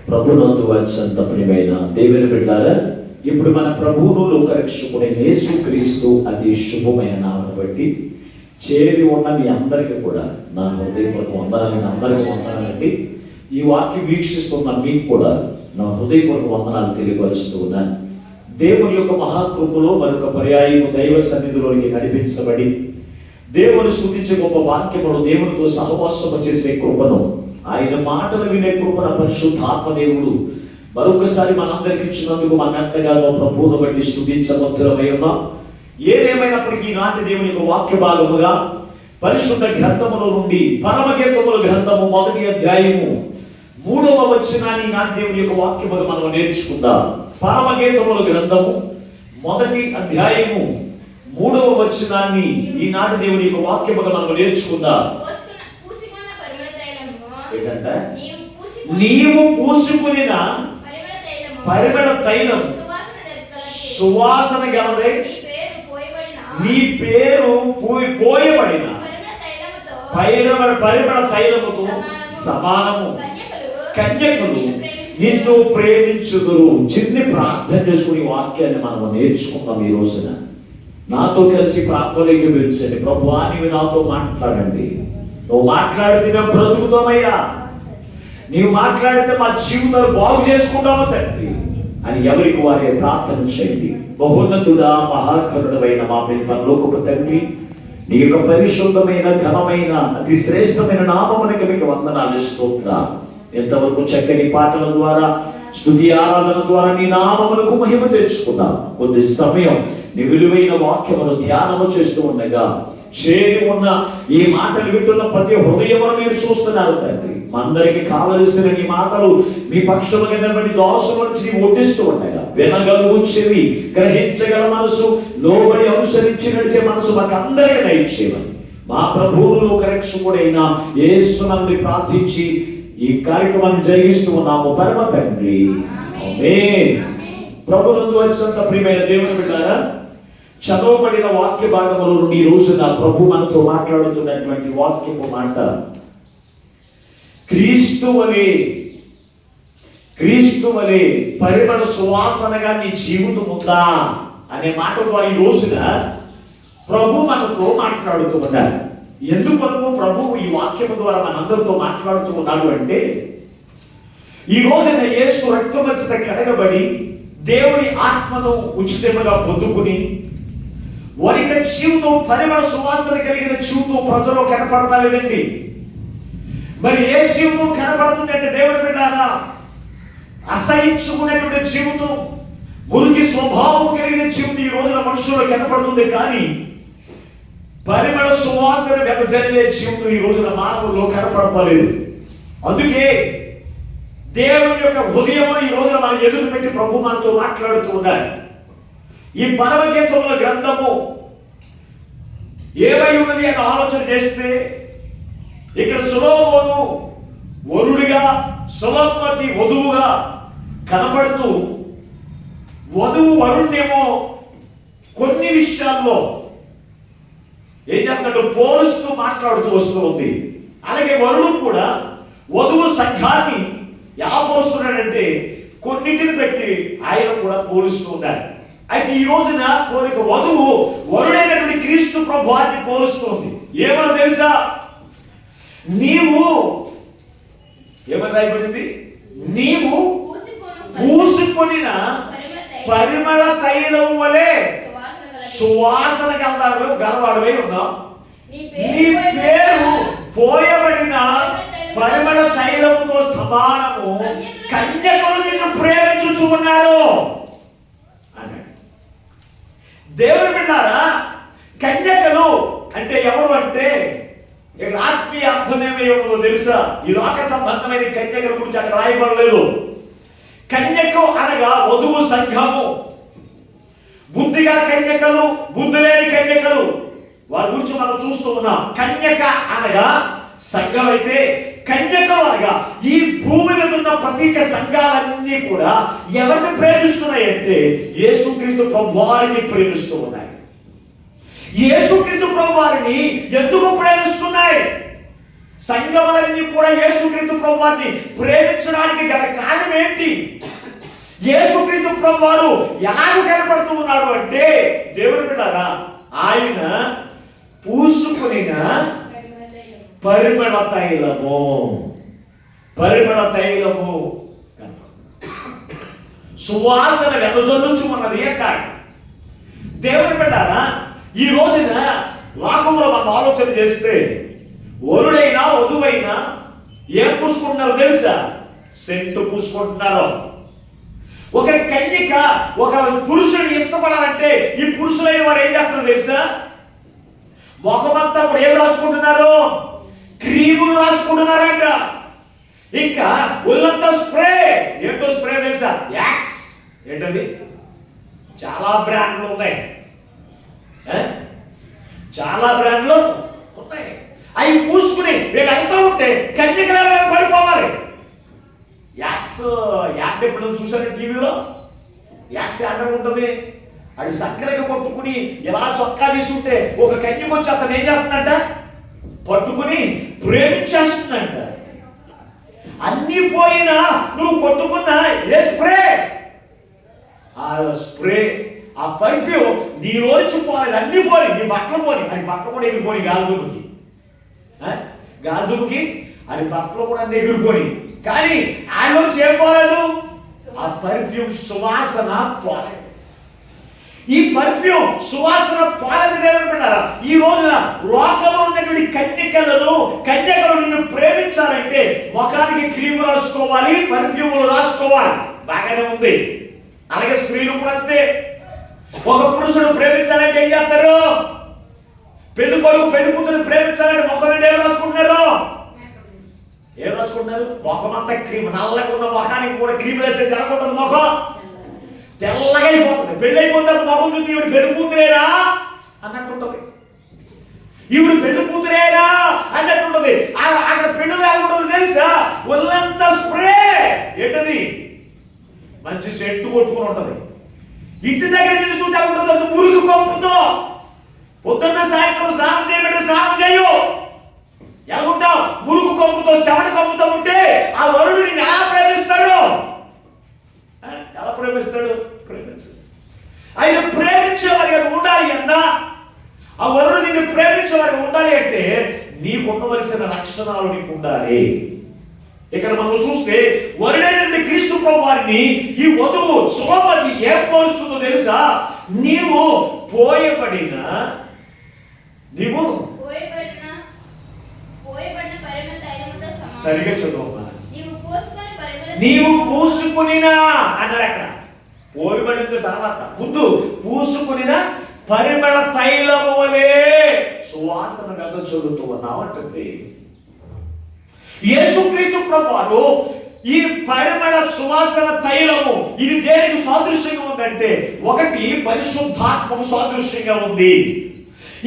ప్రభునందు అత్యంత ప్రియమైన దేవుని బిడ్డలారా, ఇప్పుడు మన ప్రభువును లోకరక్షకుడైన యేసుక్రీస్తు అతి శుభమైన నామమును బట్టి చేరి ఉన్న మీ అందరికీ కూడా నా హృదయపూర్వక వందనాలు. అందరికీ వందనాలండి. ఈ వాక్యం వీక్షిస్తున్న మీకు కూడా నా హృదయపూర్వక వందనాలు తెలియపరుస్తూ ఉన్నాను. దేవుని యొక్క మహాకృపలో మరొక పర్యాయము దైవ సన్నిధిలోనికి నడిపించబడి దేవుని స్తుతించే గొప్ప వాక్యమును, దేవునితో సహవాసము చేసే కృపను, ఆయన మాటలు వినే కృపను పరిశుద్ధాత్మ దేవుడు మరొకసారి మనందరికి ఇచ్చినందుకు మనం ఎంతగానో ప్రభువును బట్టి స్తుతించబద్ధులమై ఉన్నాం. ఏదేమైనప్పటికీ ఈనాటి దేవుని యొక్క వాక్య భాగముగా పరిశుద్ధ గ్రంథములో నుండి పరమగీతముల గ్రంథము 1వ అధ్యాయము 3వ వచనాన్ని ఈనాటి దేవుని యొక్క వాక్యములు మనం నేర్చుకుందాం. పరమగీతముల గ్రంథము 1వ అధ్యాయము 3వ వచనాన్ని ఈనాటి దేవుని యొక్క వాక్యములు మనం నేర్చుకుందాం. ఏంటంటే నీవు పూసుకునిన పరిమళ తైలం సువాసన గలదే, నీ పేరు పోయబడిన పరిమళ తైలముతో సమానము. కన్యకలు నిన్ను ప్రేమించుదురు. చిన్ని ప్రార్థన చేసుకుని వాక్యాన్ని మనం నేర్చుకుందాం. ఈ రోజున నాతో కలిసి ప్రార్థనలోకి పిలిచండి. ప్రభువా, నీవు నాతో మాట్లాడండి. నువ్వు మాట్లాడితే మేము బ్రతుకుతామయ్యా, నీవు మాట్లాడితే మా జీవితాలు బాగు చేసుకుంటామా తండ్రి అని ఎవరికి వారే ప్రార్థన చేయండి. బహున్నతుడా, మహాకరుడమైన మా పరలోకపు తండ్రి, నీ యొక్క పరిశుద్ధమైన ఘనమైన అతి శ్రేష్టమైన నామమునకు మీకు వందనాలు, స్తోత్రాలు. ఎంతవరకు చక్కని పాటల ద్వారా, స్తుతి ఆరాధన ద్వారా నీ నామమునకు మహిమ తెచ్చుకున్నాం. కొద్ది సమయం నీ విలువైన వాక్యమును ధ్యానము చేస్తూ ఉండగా చేరి ఉన్న ఈ మాటలు వింటున్న ప్రతి హృదయమును మీరు చూస్తున్నారు తండ్రి. మా అందరికి కావలసిన నీ మాటలు మీ పక్షముగా నిలబడి దోషం నుంచి ఒడ్డిస్తూ ఉండగా వినగలుగు చెవి, గ్రహించగల మనసు, లోబడి అనుసరించి నడిచే మనసు మాకు అందరికీ దయచేయమని మా ప్రభువును లోకరక్షకుడైన యేసునందు ప్రార్థించి ఈ కార్యక్రమాన్ని జరిగిస్తూ ఉన్నాము పరమ తండ్రి, ఆమేన్. ప్రభునందు అత్యంత ప్రియమైన దేవుని బిడ్డలారా, చదవబడిన వాక్య భాగముల నుండి ఈ రోజున ప్రభు మనతో మాట్లాడుతున్నటువంటి వాక్యపు మాట, క్రీస్తు వలె పరిమళ సువాసనగా నీ జీవితం ఉందా అనే మాట ద్వారా ఈ రోజున ప్రభు మనతో మాట్లాడుతూ ఉన్నారు. ఎందుకొరకు ప్రభువు ఈ వాక్యము ద్వారా మనందరితో మాట్లాడుతూ ఉన్నాడు అంటే, ఈ రోజున యేసు రక్తము చేత కడగబడి దేవుని ఆత్మను ఉచితముగా పొందుకుని వారిక జీవితం పరిమళ సువాసన కలిగిన జీవితం ప్రజలు కనపడతా లేదండి. మరి ఏ జీవితం కనపడుతుంది అంటే దేవుని బిడ్డలారా, అసహించుకునేటువంటి జీవితం, మురికి స్వభావం కలిగిన జీవితం ఈ రోజున మనుషుల్లో కనపడుతుంది. కానీ పరిమళ సువాసన వెదజల్లే జీవితం ఈ రోజున మానవుల్లో కనపడతలేదు. అందుకే దేవుని యొక్క హృదయమును ఈ రోజున మనం ఎదురు పెట్టి ప్రభు మనతో మాట్లాడుతూ ఉన్నారు. ఈ పరమగీతముల గ్రంథము ఏమై ఉన్నది అని ఆలోచన చేస్తే, ఇక్కడ సొలొమోను వరుడిగా, సొలొమోతి వధువుగా కనపడుతూ, వధువు వరుణ్ణేమో కొన్ని విషయాల్లో ఏం చేస్తాడు, పోలుస్తూ మాట్లాడుతూ వస్తూ ఉంది. అలాగే వరుడు కూడా వధువు సంఘాన్ని ఎలా పోలుస్తున్నాడంటే కొన్నిటిని పెట్టి ఆయన కూడా పోలుస్తూ ఉన్నాడు. అయితే ఈ రోజున కోరిక వధువు వరుడైనటువంటి క్రీస్తు ప్రభువాన్ని పోలుస్తుంది. ఏమన్నా తెలుసా, నీవు ఏమని రాయబడింది, నీవు పూసుకొనిన పరిమళ తైలం వలె సువాసన గలవాడవై ఉన్నావు. నీ పేరు పోయబడిన పరిమళ తైలముతో సమానము. కన్యకలు నిన్ను ప్రేమించుచు ఉన్నారు అన్నాడు. దేవుని బిడ్డలారా, కన్యకలు అంటే ఎవరు అంటే, ఇక్కడ ఆత్మీయ అర్థం ఏమో తెలుసా? ఈ లోక సంబంధమైన కన్యకల గురించి అక్కడ రాయబడలేదు. కన్యక అనగా వధువు సంఘము. బుద్ధిగా కన్యకలు, బుద్ధి లేని కన్యకలు, వారి గురించి మనం చూస్తూ ఉన్నాం. కన్యక అనగా సంఘం అయితే, కన్యకలు అనగా ఈ భూమి మీద ఉన్న ప్రతీక సంఘాలన్నీ కూడా ఎవరిని ప్రేమిస్తున్నాయి అంటే యేసుక్రీస్తు ప్రభువారిని ప్రేమిస్తూ ఉన్నాయి. యేసుక్రీస్తు ప్రభువారిని ఎందుకు ప్రేమిస్తున్నాయి? సంఘములన్నీ కూడా యేసుక్రీస్తు ప్రభువారిని ప్రేమించడానికి గల కారణం ఏంటి? యేసుక్రీస్తు ప్రభువారు ఎలా కనపడుతూ ఉన్నాడు అంటే, దేవుడు బిడ్డలారా, ఆయన పూసుకునిన పరిమళ తైలము సువాసన వెదజల్లుచు ఉన్నది అంటాడు. దేవుని బిడ్డలారా, ఈ రోజున లోకంలో మనం ఆలోచన చేస్తే వరుడైనా వధువైనా ఏం పూసుకుంటున్నారో తెలుసా? సెంటు పూసుకుంటున్నారు. ఒక కన్యక ఒక పురుషుని ఇష్టపడాలంటే ఈ పురుషులైన వారు ఏం చేస్తారో తెలుసా? ముఖమంతా కూడా ఏం రాసుకుంటున్నారు? క్రీములు రాసుకుంటున్నారంట. ఇంకా ఒళ్ళంతా స్ప్రే. ఏంటో స్ప్రే తెలుసా? యాక్స్. ఏంటది? చాలా బ్రాండ్లు ఉన్నాయి, చాలా బ్రాండ్లు ఉన్నాయి. అవి పూసుకుని వీళ్ళు వెళ్తూ ఉంటే కన్యకల పడిపోవాలి. యాక్స్ యాడ్ ఎప్పుడు చూసారు టీవీలో? యాక్స్ యాడ్ ఉంటుంది. అది సక్కరగా పట్టుకుని ఇలా చొక్కా తీసుకుంటే ఒక కన్యక వచ్చి అతను ఏం చేస్తుందంట? పట్టుకుని ప్రేమించేస్తుందంట. అన్ని పోయినా నువ్వు కొట్టుకున్న ఏ స్ప్రే, ఆ స్ప్రే, ఆ పర్ఫ్యూమ్ నీలోంచి పోలేదు. అన్ని పోయి, నీ బట్టలు పోని, అది బట్టలు కూడా ఎగిరిపోయి గాలిదుముకి అది బట్టలు కూడా ఎగిరిపోయి. కానీ ఆయనలోంచి ఏం పోలేదు? ఆ పర్ఫ్యూమ్ సువాసన పోలేదు. ఈ పర్ఫ్యూమ్ సువాసన పోలేదు. దేవుడున్నారా, ఈ రోజున లోకంలో ఉన్నటువంటి కన్యకలు నిన్ను ప్రేమించాలంటే ముఖానికి క్రీము రాసుకోవాలి, పర్ఫ్యూములు రాసుకోవాలి. బాగానే ఉంది. అలాగే స్త్రీలు కూడా అంతే. ఒక పురుషుడు ప్రేమించాలంటే ఏం చేస్తారు? పెళ్లి కొడుకు పెళ్లి కూతురు ప్రేమించాలంటే ముఖం నుండి ఏం రాసుకుంటున్నారు? ముఖం అంతా క్రీమ్. నల్లగా ఉన్న ముఖానికి కూడా క్రీమ్ వేసేది తెల్లకుంటుంది. ముఖం తెల్లగా అయిపోతుంది. పెళ్లి అయిపోయిన తర్వాత ముఖం చూసి ఈవిడ పెళ్లి కూతురేనా అన్నట్టుంటది. ఈవిడ పెళ్లి కూతురేనా అన్నట్టుంటది. అక్కడ పెళ్లి లేకుంటుంది తెలుసా? ఒళ్ళంతా స్ప్రే. ఏంటది? మంచి సెట్టు కొట్టుకుని ఉంటది. ఇంటి దగ్గర నిన్ను చూసి అనుకుంటుంది మురికి కంపుతో. పొద్దున్న సాయంత్రం స్నానం చేయబెట్టి స్నానం చేయు. ఎలాగుంటావు? మురుగు కంపుతో, చెమట కంపుతో ఉంటే ఆ వరుడు నిన్ను ఎలా ప్రేమిస్తాడు? ఆయన ప్రేమించేవారిగా ఉండాలి అన్నా, ఆ వరుడు నిన్ను ప్రేమించేవారిగా ఉండాలి అంటే నీకు ఉండవలసిన లక్షణాలు నీకు ఉండాలి. ఇక్కడ మనం చూస్తే వరుడైన క్రీస్తు ప్రభువారిని ఈ వధువు సుమతి ఏం పోలుస్తుందో తెలుసా? నీవు పోయబడిన సరిగా చదువు. నీవు పూసుకునినా అన్నాడు. అక్కడ పోయబడిన తర్వాత ముందు పూసుకునిన పరిమళ తైలము వలె సువాసన వెదజల్లుతూ ఉన్నావు అంటుంది. యేసుక్రీస్తు ప్రభువారు ఈ పరిమళ సువాసన తైలము ఇది దేనికి సాదృశ్యంగా ఉందంటే, ఒకటి పరిశుద్ధాత్మకు సాదృశ్యంగా ఉంది.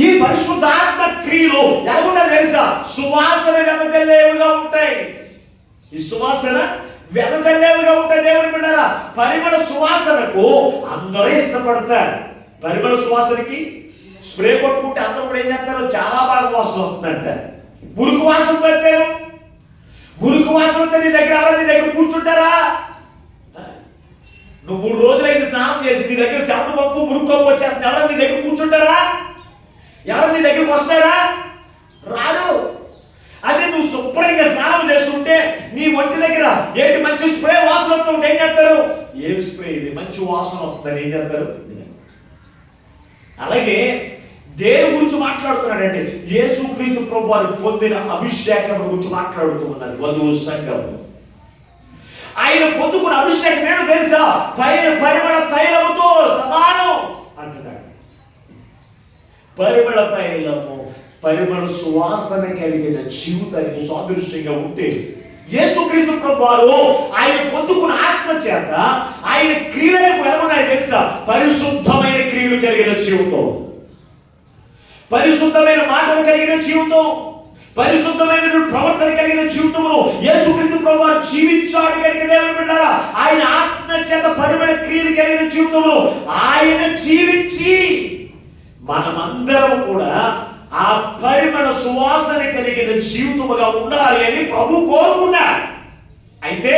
ఈ పరిశుద్ధాత్మ క్రియలు ఎలాగుంటా తెలుసా? సువాసన వెదజల్లేవుగా ఉంటాయి. ఈ సువాసన వెదజల్లేవుగా ఉంటాయి. దేవుని బిడ్డలారా, పరిమళ సువాసనకు అందరూ ఇష్టపడతారు. పరిమళ సువాసనకి స్ప్రే కొట్టుకుంటే అందరూ కూడా ఏం చేస్తారు? చాలా బాగా వాసన వస్తుందంట. మురికి వాసన పడతారు. మురికి వాసన వస్తే నీ దగ్గర కూర్చుంటారా? నువ్వు 3 రోజులైతే స్నానం చేసి నీ దగ్గర చెమట పప్పు మురికి కప్పు వచ్చేస్తుంది. ఎవరైనా నీ దగ్గర కూర్చుంటారా? ఎవరు నీ దగ్గరికి వస్తారా? రారు. అదే నువ్వు శుభ్రంగా స్నానం చేస్తుంటే నీ ఒంటి దగ్గర ఏంటి మంచి స్ప్రే వాసన వస్తుంటే ఏం చేస్తారు? ఏమి స్ప్రే ఇది, మంచి వాసన వస్తుందని ఏం చేస్తారు? అలాగే దేని గురించి మాట్లాడుతున్నాడంటే యేసుక్రీస్తు ప్రభువారు పొందిన అభిషేకం గురించి మాట్లాడుతూ ఉన్నది వధువు సంఘం. ఆయన పొందుకున్న అభిషేకం ఏంటో తెలుసా? పరిమళ తైలముతో సమానం అంటున్నాడు. పరిమళ తైలము పరిమళ సువాసన కలిగిన జీవితానికి సాదృశ్యంగా ఉంటే యేసుక్రీస్తు ప్రభువారు ఆయన పొందుకున్న ఆత్మ చేత ఆయన క్రియలకు ఎలాగున్నాయో తెలుసా? పరిశుద్ధమైన క్రియలు కలిగిన జీవితం, పరిశుద్ధమైన మాటలు కలిగిన జీవితం, పరిశుద్ధమైన ప్రవర్తన కలిగిన జీవితమును యేసుక్రీస్తు ప్రభువారు జీవించాడు కనుక దేవుని బిడ్డలారా, ఆయన ఆత్మ చేత పరిమళ క్రియలు కలిగిన జీవితమును ఆయన జీవించి మనమందరం కూడా ఆ పరిమళ సువాసన కలిగిన జీవితముగా ఉండాలి అని ప్రభు కోరుకున్నాడు. అయితే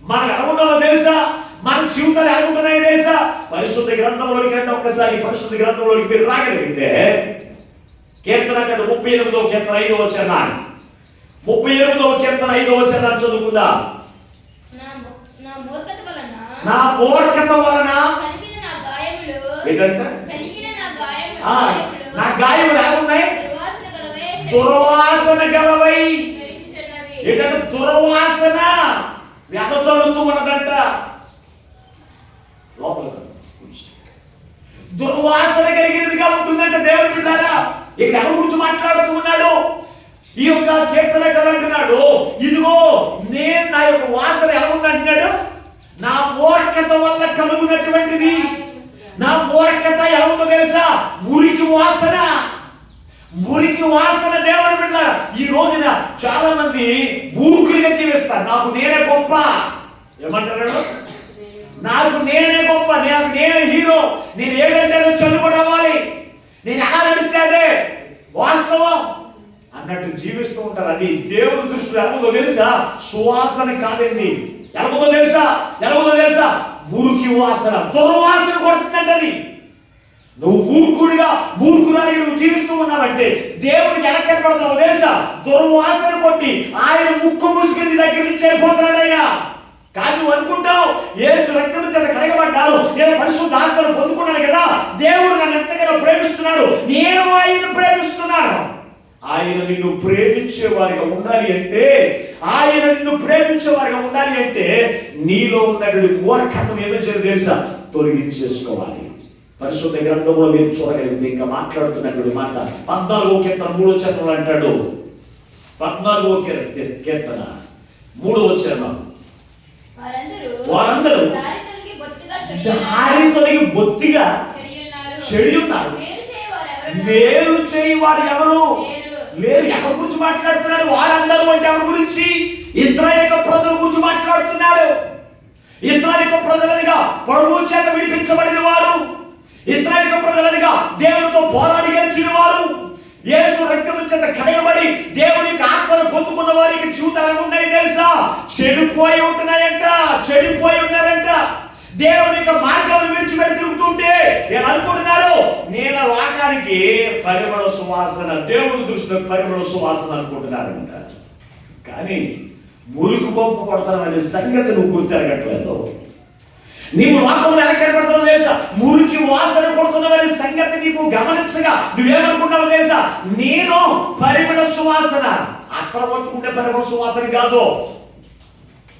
మనం ఎలా ఉన్నామో తెలుసా? మన జీవితాలు ఎలా ఉంటున్నాయో తెలుసా? పరిశుద్ధ గ్రంథంలోకి రండి ఒక్కసారి. పరిశుద్ధ గ్రంథంలోకి మీరు రాగలిగితే కీర్తన 38వ కీర్తన 5వ వచనం, 38వ కీర్తన 5వ వచనం చదువుకుందా. నా మూర్ఖత వలన ఏంటంట? నా గాయములు ఎలా ఉన్నాయి? దుర్వాసన గలవై. ఏంటంటే దుర్వాసన వ్యధ చల్లుతూ ఉన్నదంట లోపల. దుర్వాసన కలిగినదిగా ఉంటుందంట దేవుడి బిడ్డలారా. ఇక్కడ ఎవరి గురించి మాట్లాడుతూ ఉన్నాడు? ఈ యొక్క కీర్తనకారుడు అంటున్నాడు, ఇదిగో నేను నా యొక్క వాసన ఎలా ఉందంటున్నాడు? నా మూర్ఖత వల్ల కలుగునటువంటిది. నా మూర్ఖత ఎలా ఉందో తెలుసా? మురికి వాసన. మురికి వాసన దేవుడి బిడ్డలారా. ఈ రోజున చాలా మంది మూర్ఖులుగా జీవిస్తారు. నాకు నేనే గొప్ప. ఏమంటారు? నాకు నేనే గొప్ప, నాకు నేనే హీరో, నేను ఏదంటే చల్లుబడి అవ్వాలి, నేను ఎలా నడిస్తే అదే వాస్తవం అన్నట్టు జీవిస్తూ ఉంటారు. అది దేవుని దృష్టిలో ఎలాగో తెలుసా? సువాసన కాదండి. ఎలాగో తెలుసా? మురికి వాసన, దుర్వాసన కొడుతుందంట. అది నువ్వు మూర్ఖురాలి నువ్వు జీవిస్తూ ఉన్నావంటే దేవుడికి ఎలా కనపడుతున్నావు తెలుసా? దుర్వాసన కొట్టి ఆయన ముక్కు ముసుగు దగ్గర నుంచి వెళ్ళిపోతున్నాడు ఆయన. కానీ నువ్వు అనుకుంటావు, యేసు రక్తం చేత కడగబడ్డాను, నేను పరిశుద్ధాత్మను పొందుకున్నాను కదా, దేవుడు నన్ను ఎంతగానో ప్రేమిస్తున్నాడు, నేను ఆయనను ప్రేమిస్తున్నాను. ఆయన నిన్ను ప్రేమించే వారిగా ఉండాలి అంటే నీలో ఉన్నటువంటి మూర్ఖత్వం ఏమో చేయాలి తెలుసా? తొలగించేసుకోవాలి. పరిశుద్ధ గ్రంథంలో మీరు చూడగలిగితే ఇంకా మాట్లాడుతున్నటువంటి మాట 14వ కీర్తన 3వ వచనంలో అంటాడు. 14వ కీర్తన 3వ వచనం, వారందరూ దారి తొలగి బొత్తిగా చెడి ఉన్నారు, మేలు చేయి వారు ఎవరు లేరు. ఎవరి గురించి మాట్లాడుతున్నాడు? వారందరూ అంటే ఎవరి గురించి? ఇశ్రాయేలు ప్రజల గురించి మాట్లాడుతున్నాడు. ఇశ్రాయేలు ప్రజలనిగా ప్రభువు చేత విడిపించబడిన వారు, ఇశ్రాయేలు ప్రజలనిగా దేవునితో పోరాడి గెలిచిన వారు, యేసు రక్తం చేత కడగబడి దేవుని యొక్క ఆత్మను పొందుకున్న వారికి జీవితాలు ఉన్నాయి తెలుసా? చెడిపోయి ఉన్నారంట. దేవుని యొక్క మార్గాన్ని విడిచిపెట్టి తిరుగుతుంటే అనుకుంటున్నారు నేను లోకానికి పరిమళ సువాసన, దేవుని దృష్టిలో పరిమళ సువాసన అనుకుంటున్నారంట. కానీ మురికి కొంప కొడతాననే సంగతి నువ్వు గుర్తెరగట్లేదు. నీవు లోకంలో ఎలా కనపడుతున్నావు తెలుసా? మురికి వాసన కొడుతున్నావనే సంగతి నీకు గమనించగా నువ్వేమనుకుంటావు తెలుసా? నేను పరిమళ సువాసన. అక్కడ పట్టుకుంటే పరిమళ సువాసన కాదు.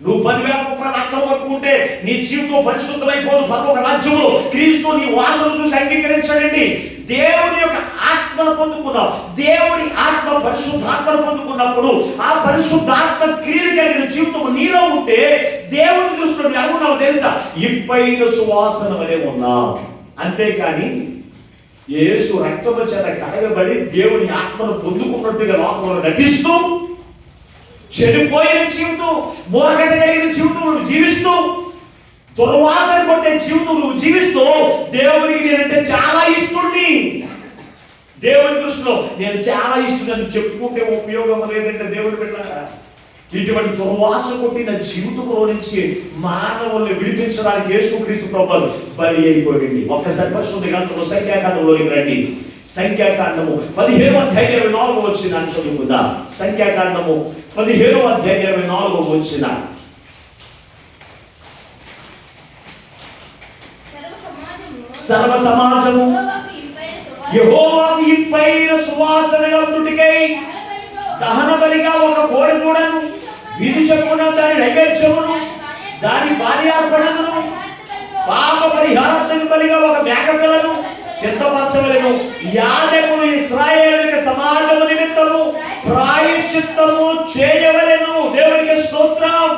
నువ్వు 10,000 రూపాయలు అక్కడ పట్టుకుంటే నీ జీవితం పరిశుద్ధమైపోదు. పరలోక రాజ్యము క్రీస్తు నీ వాసన చూసి అంగీకరించాడండి. దేవుని యొక్క ఆత్మను పొందుకున్నావు. దేవుని ఆత్మ పరిశుద్ధాత్మను పొందుకున్నప్పుడు ఆ పరిశుద్ధాత్మ క్రియలు కలిగిన జీవితం నీలో ఉంటే దేవుని దృష్టిలో ఎలా ఉన్నావు తెలుసా? ఇంపైన సువాసన వలె ఉన్నావు. అంతేకాని యేసు రక్తము చేత కడగబడి దేవుని ఆత్మను పొందుకున్నట్టుగా లోకంలో నటిస్తూ చెడిపోయిన జీవితం, మూర్ఖత కలిగిన జీవితం నువ్వు జీవిస్తూ, దుర్వాసన కొట్టే జీవితం నువ్వు జీవిస్తూ దేవునికి నేనంటే చాలా ఇస్తుంది, దేవుని దృష్టిలో నేను చాలా ఇస్తున్నాను చెప్పుకుంటే ఉపయోగం లేదంటే దేవుని బిడ్డలారా, ఇటువంటి దుర్వాసన కొట్టిన జీవితంలో నుంచి మానవుల్ని విడిపించడానికి యేసుక్రీస్తు ప్రభువు బలి అయిపోయింది. ఒక్కసారి పరిశుద్ధ గ్రంథంలో సంఖ్యాకాండంలోకి రండి. సంఖ్యాకాండము 15వ అధ్యాయం 24వ వచనాన్ని చదువుకుందాం. సంఖ్యాకాండము 15వ అధ్యాయం 24వ వచనం. సర్వ సమాజము యెహోవాకు ఇంపైన సువాసనగా ఉండుటకై దహన బలిగా ఒక కోడెదూడను, విధి చొప్పున దాని నైవేద్యమును, దాని బలియార్పణను, పాప పరిహారార్థం బలిగా ఒక మేకపిల్లను సిద్ధపరచవలెను. యాజకుడు ఇశ్రాయేలు సమాజము నిమిత్తము ప్రాయశ్చిత్తము చేయవలెను. దేవునికి స్తోత్రం.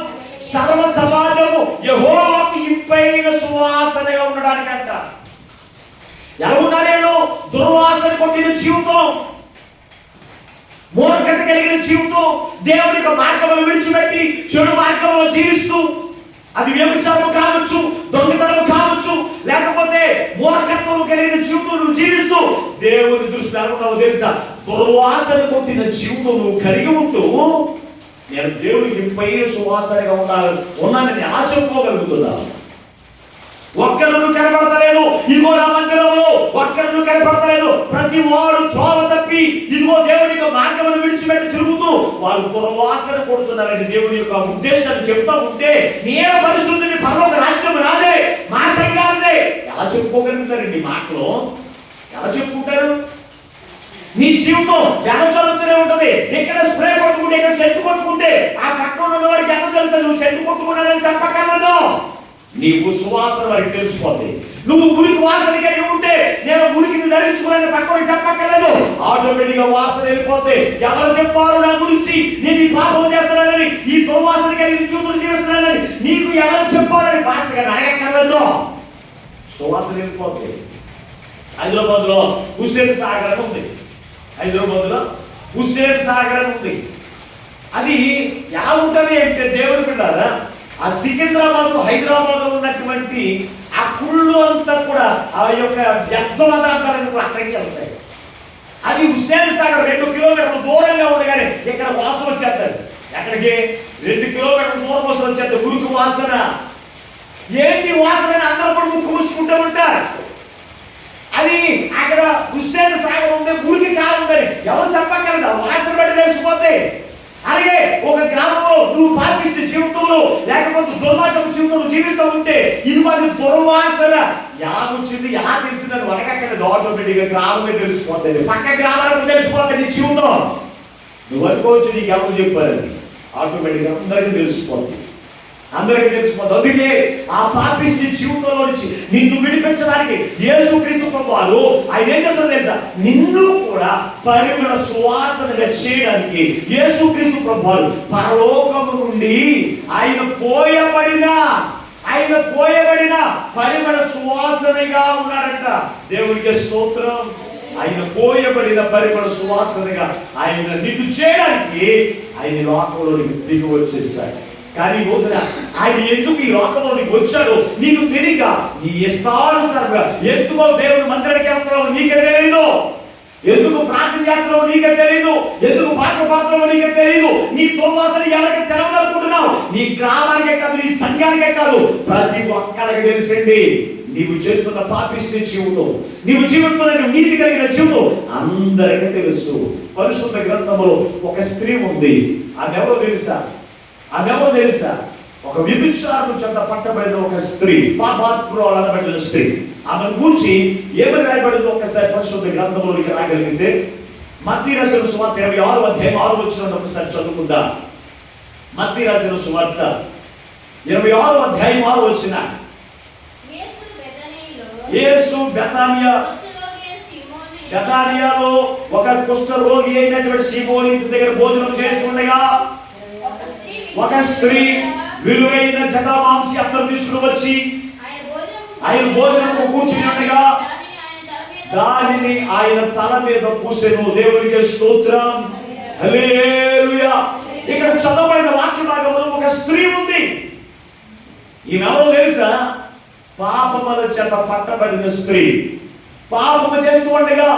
సర్వ సమాజము యెహోవాకు ఇంపైన సువాసనగా ఉండడానికంట. ఎలా ఉన్నారేళ్ళు? దుర్వాసన కొట్టిన జీవితం, మూర్ఖత కలిగిన జీవితం, దేవుని మార్గంలో విడిచిపెట్టి చెడు మార్గంలో జీవిస్తూ, అది వ్యభిచారం కావచ్చు, దొంగతనం కావచ్చు, లేకపోతే మూర్ఖత్వం కలిగిన జీవితం నువ్వు జీవిస్తూ దేవుని దృష్టి అనుకున్నావు తెలుసా? దుర్వాసన కొట్టిన జీవితం నువ్వు కలిగి ఉంటూ నేను దేవుడికి ఇంపైన సువాసనగా ఉన్నానని ఎలా చెప్పుకోగలుగుతున్నా? ఒక్కరు కనపడతలేదు. ఇదిగో నా మందిరంలో ఒక్కరు కనపడతలేదు. ప్రతి వాడు త్రోవ తప్పి ఇదిగో దేవుని యొక్క మార్గమును విడిచిపెట్టి తిరుగుతూ వాళ్ళు దుర్వాసన కొడుతున్నారని దేవుని యొక్క ఉద్దేశాన్ని చెప్తూ ఉంటే, నేను పరిశుద్ధుని, పరలోక రాజ్యం నాదే, మా సంఘాలదే, ఎలా చెప్పుకోగలుగుతారండి? మాటలో ఎలా చెప్పుకుంటారు? నీ జీవితం ఎంత చదువుతూనే ఉంటది. ఇక్కడ స్ప్రే కొట్టుకుంటే, ఇక్కడ చెట్టు కొట్టుకుంటే ఆ పక్కన ఉన్న వాడికి ఎంత చదువుతుంది. నువ్వు చెట్టు కొట్టుకున్నాడని చెప్పక్కర్లేదు. నీకు సువాసన వారికి తెలిసిపోతుంది. నువ్వు మురికి వాసన కలిగి ఉంటే నేను మురికిని ధరించుకున్నాను పక్కన చెప్పక్కర్లేదు. ఆటోమేటిక్ గా వాసన వెళ్ళిపోతే, ఎవరు చెప్పారు నా గురించి నేను ఈ పాపం చేస్తున్నానని, ఈ దుర్వాసన కలిగి చూపులు జీవిస్తున్నానని నీకు ఎవరు చెప్పారని పాస్టర్ గారు అడగక్కర్లేదు. సువాసన వెళ్ళిపోతే. హైదరాబాద్ లో హుస్సేన్ సాగర్ అని ఉంది. హైదరాబాద్ లో హుస్సేన్ సాగర్ అని ఉంది. అది ఎలా ఉంటది అంటే, దేవుని బిడ్డారా, ఆ సికింద్రాబాద్ హైదరాబాద్ లో ఉన్నటువంటి ఆ కుళ్ళు అంతా కూడా ఆ యొక్క వ్యర్థ పదార్థాలను కూడా అక్కడికి వెళ్తాయి. అది హుస్సేన్ సాగర్ 2 కిలోమీటర్ల దూరంగా ఉండగానే ఇక్కడ వాసన వచ్చేస్తారు. ఎక్కడికి? 2 కిలోమీటర్ల దూరం కోసం వచ్చేస్తారు. మురికి వాసన. ఏంటి వాసన? అందరూ కూడా ముక్కు మూసుకుంటూ ఉంటారు. అది అక్కడ హుస్సేన్ సాగర్ ఉంది, మురికి కాలం ఉందని ఎవరు చెప్పక్కర్లేదు. వాసన బట్టి తెలిసిపోతే. అలాగే ఒక గ్రామంలో నువ్వు పాపిష్టి జీవితంలో లేకపోతే దుర్మార్గపు జీవితంలో జీవితం ఉంటే ఇది మాది దుర్వాసన ఎలా వచ్చింది, ఎలా తెలిసిందని వడకక్కర్లేదు. ఆటోమేటిక్గా గ్రామమే తెలిసిపోతుంది. పక్క గ్రామాలకు తెలిసిపోతుంది నీ జీవితం. నువ్వు అనుకోవచ్చు నీకు ఎవరు చెప్పారని. ఆటోమేటిక్గా అందరికీ తెలిసిపోతుంది. అందరికీ తెలిసిపోతుంది. అందుకే ఆ పాపిష్టి జీవితంలో నుంచి నిన్ను విడిపించడానికి యేసుక్రీస్తు ప్రభువు ఆయన ఏం చేస్తారో తెలుసా? నిన్ను కూడా పరిమళ సువాసనగా చేయడానికి యేసుక్రీస్తు ప్రభువు పరలోకము నుండి ఆయన పోయబడిన పరిమళ సువాసనగా ఉన్నాడంట. దేవునికి స్తోత్రం. ఆయన పోయబడిన పరిమళ సువాసనగా ఆయన నిన్ను చేయడానికి ఆయన లోకంలోనికి దిగి వచ్చేసాడు. కానీ ఈ రోజున ఆయన ఎందుకు ఈ లోకంలోనికి వచ్చాడో నీకు తెలియక నీ ఇష్టానుసారంగా ఎందుకో దేవుని మందిరానికి వెళ్తున్నావు నీకే తెలియదు. ఎందుకు ప్రార్థన చేస్తున్నావు నీకే తెలియదు. ఎందుకు పాట పాడుతున్నావు నీకే తెలియదు. నీ దుర్వాసన ఎవరికి తెలవదనుకుంటున్నావు? నీ గ్రామానికే కాదు, నీ సంఘానికే కాదు, ప్రతి ఒక్కరికి తెలిసింది. నీవు చేస్తున్న పాపిష్టి జీవితం, నీవు జీవితంలో నీతి కలిగిన జీవితం అందరికీ తెలుసు. పరిశుద్ధ గ్రంథంలో ఒక స్త్రీ ఉంది. అదెవరో తెలుసా? ఒక వ్యభిచారము చేత పట్టబడిన ఒక స్త్రీ, పాపాత్మురాలు అనబడిన స్త్రీ. ఆమెను గూర్చి ఏమని రాయబడిందో ఒకసారి పరిశుద్ధ గ్రంథంలోకి రాగలిగితే, మత్తయి రాసిన సువార్త 26వ అధ్యాయం 6వ వచనం ఒకసారి చదువుకుందాం. మత్తయి రాసిన సువార్త 26వ అధ్యాయం 6వ వచనం. యేసు బెతానియాలో ఒక కుష్ఠరోగి అయినటువంటి సీమోను ఇంటి దగ్గర భోజనం చేస్తుండగా ఒక స్త్రీ విలువైన జటామాంసి అత్తరు తీసుకుని వచ్చి ఆయన భోజనం కూర్చుని ఉండగా దానిని ఆయన తల మీద పూసెను. దేవునికి స్తోత్రం. హల్లెలూయా. ఇక్కడ చదవబడిన వాక్య భాగంలో ఒక స్త్రీ ఉంది. ఈమె ఎవరో తెలుసా? పాపముల చేత పట్టబడిన స్త్రీ. పాపము చేస్తూ ఉండగా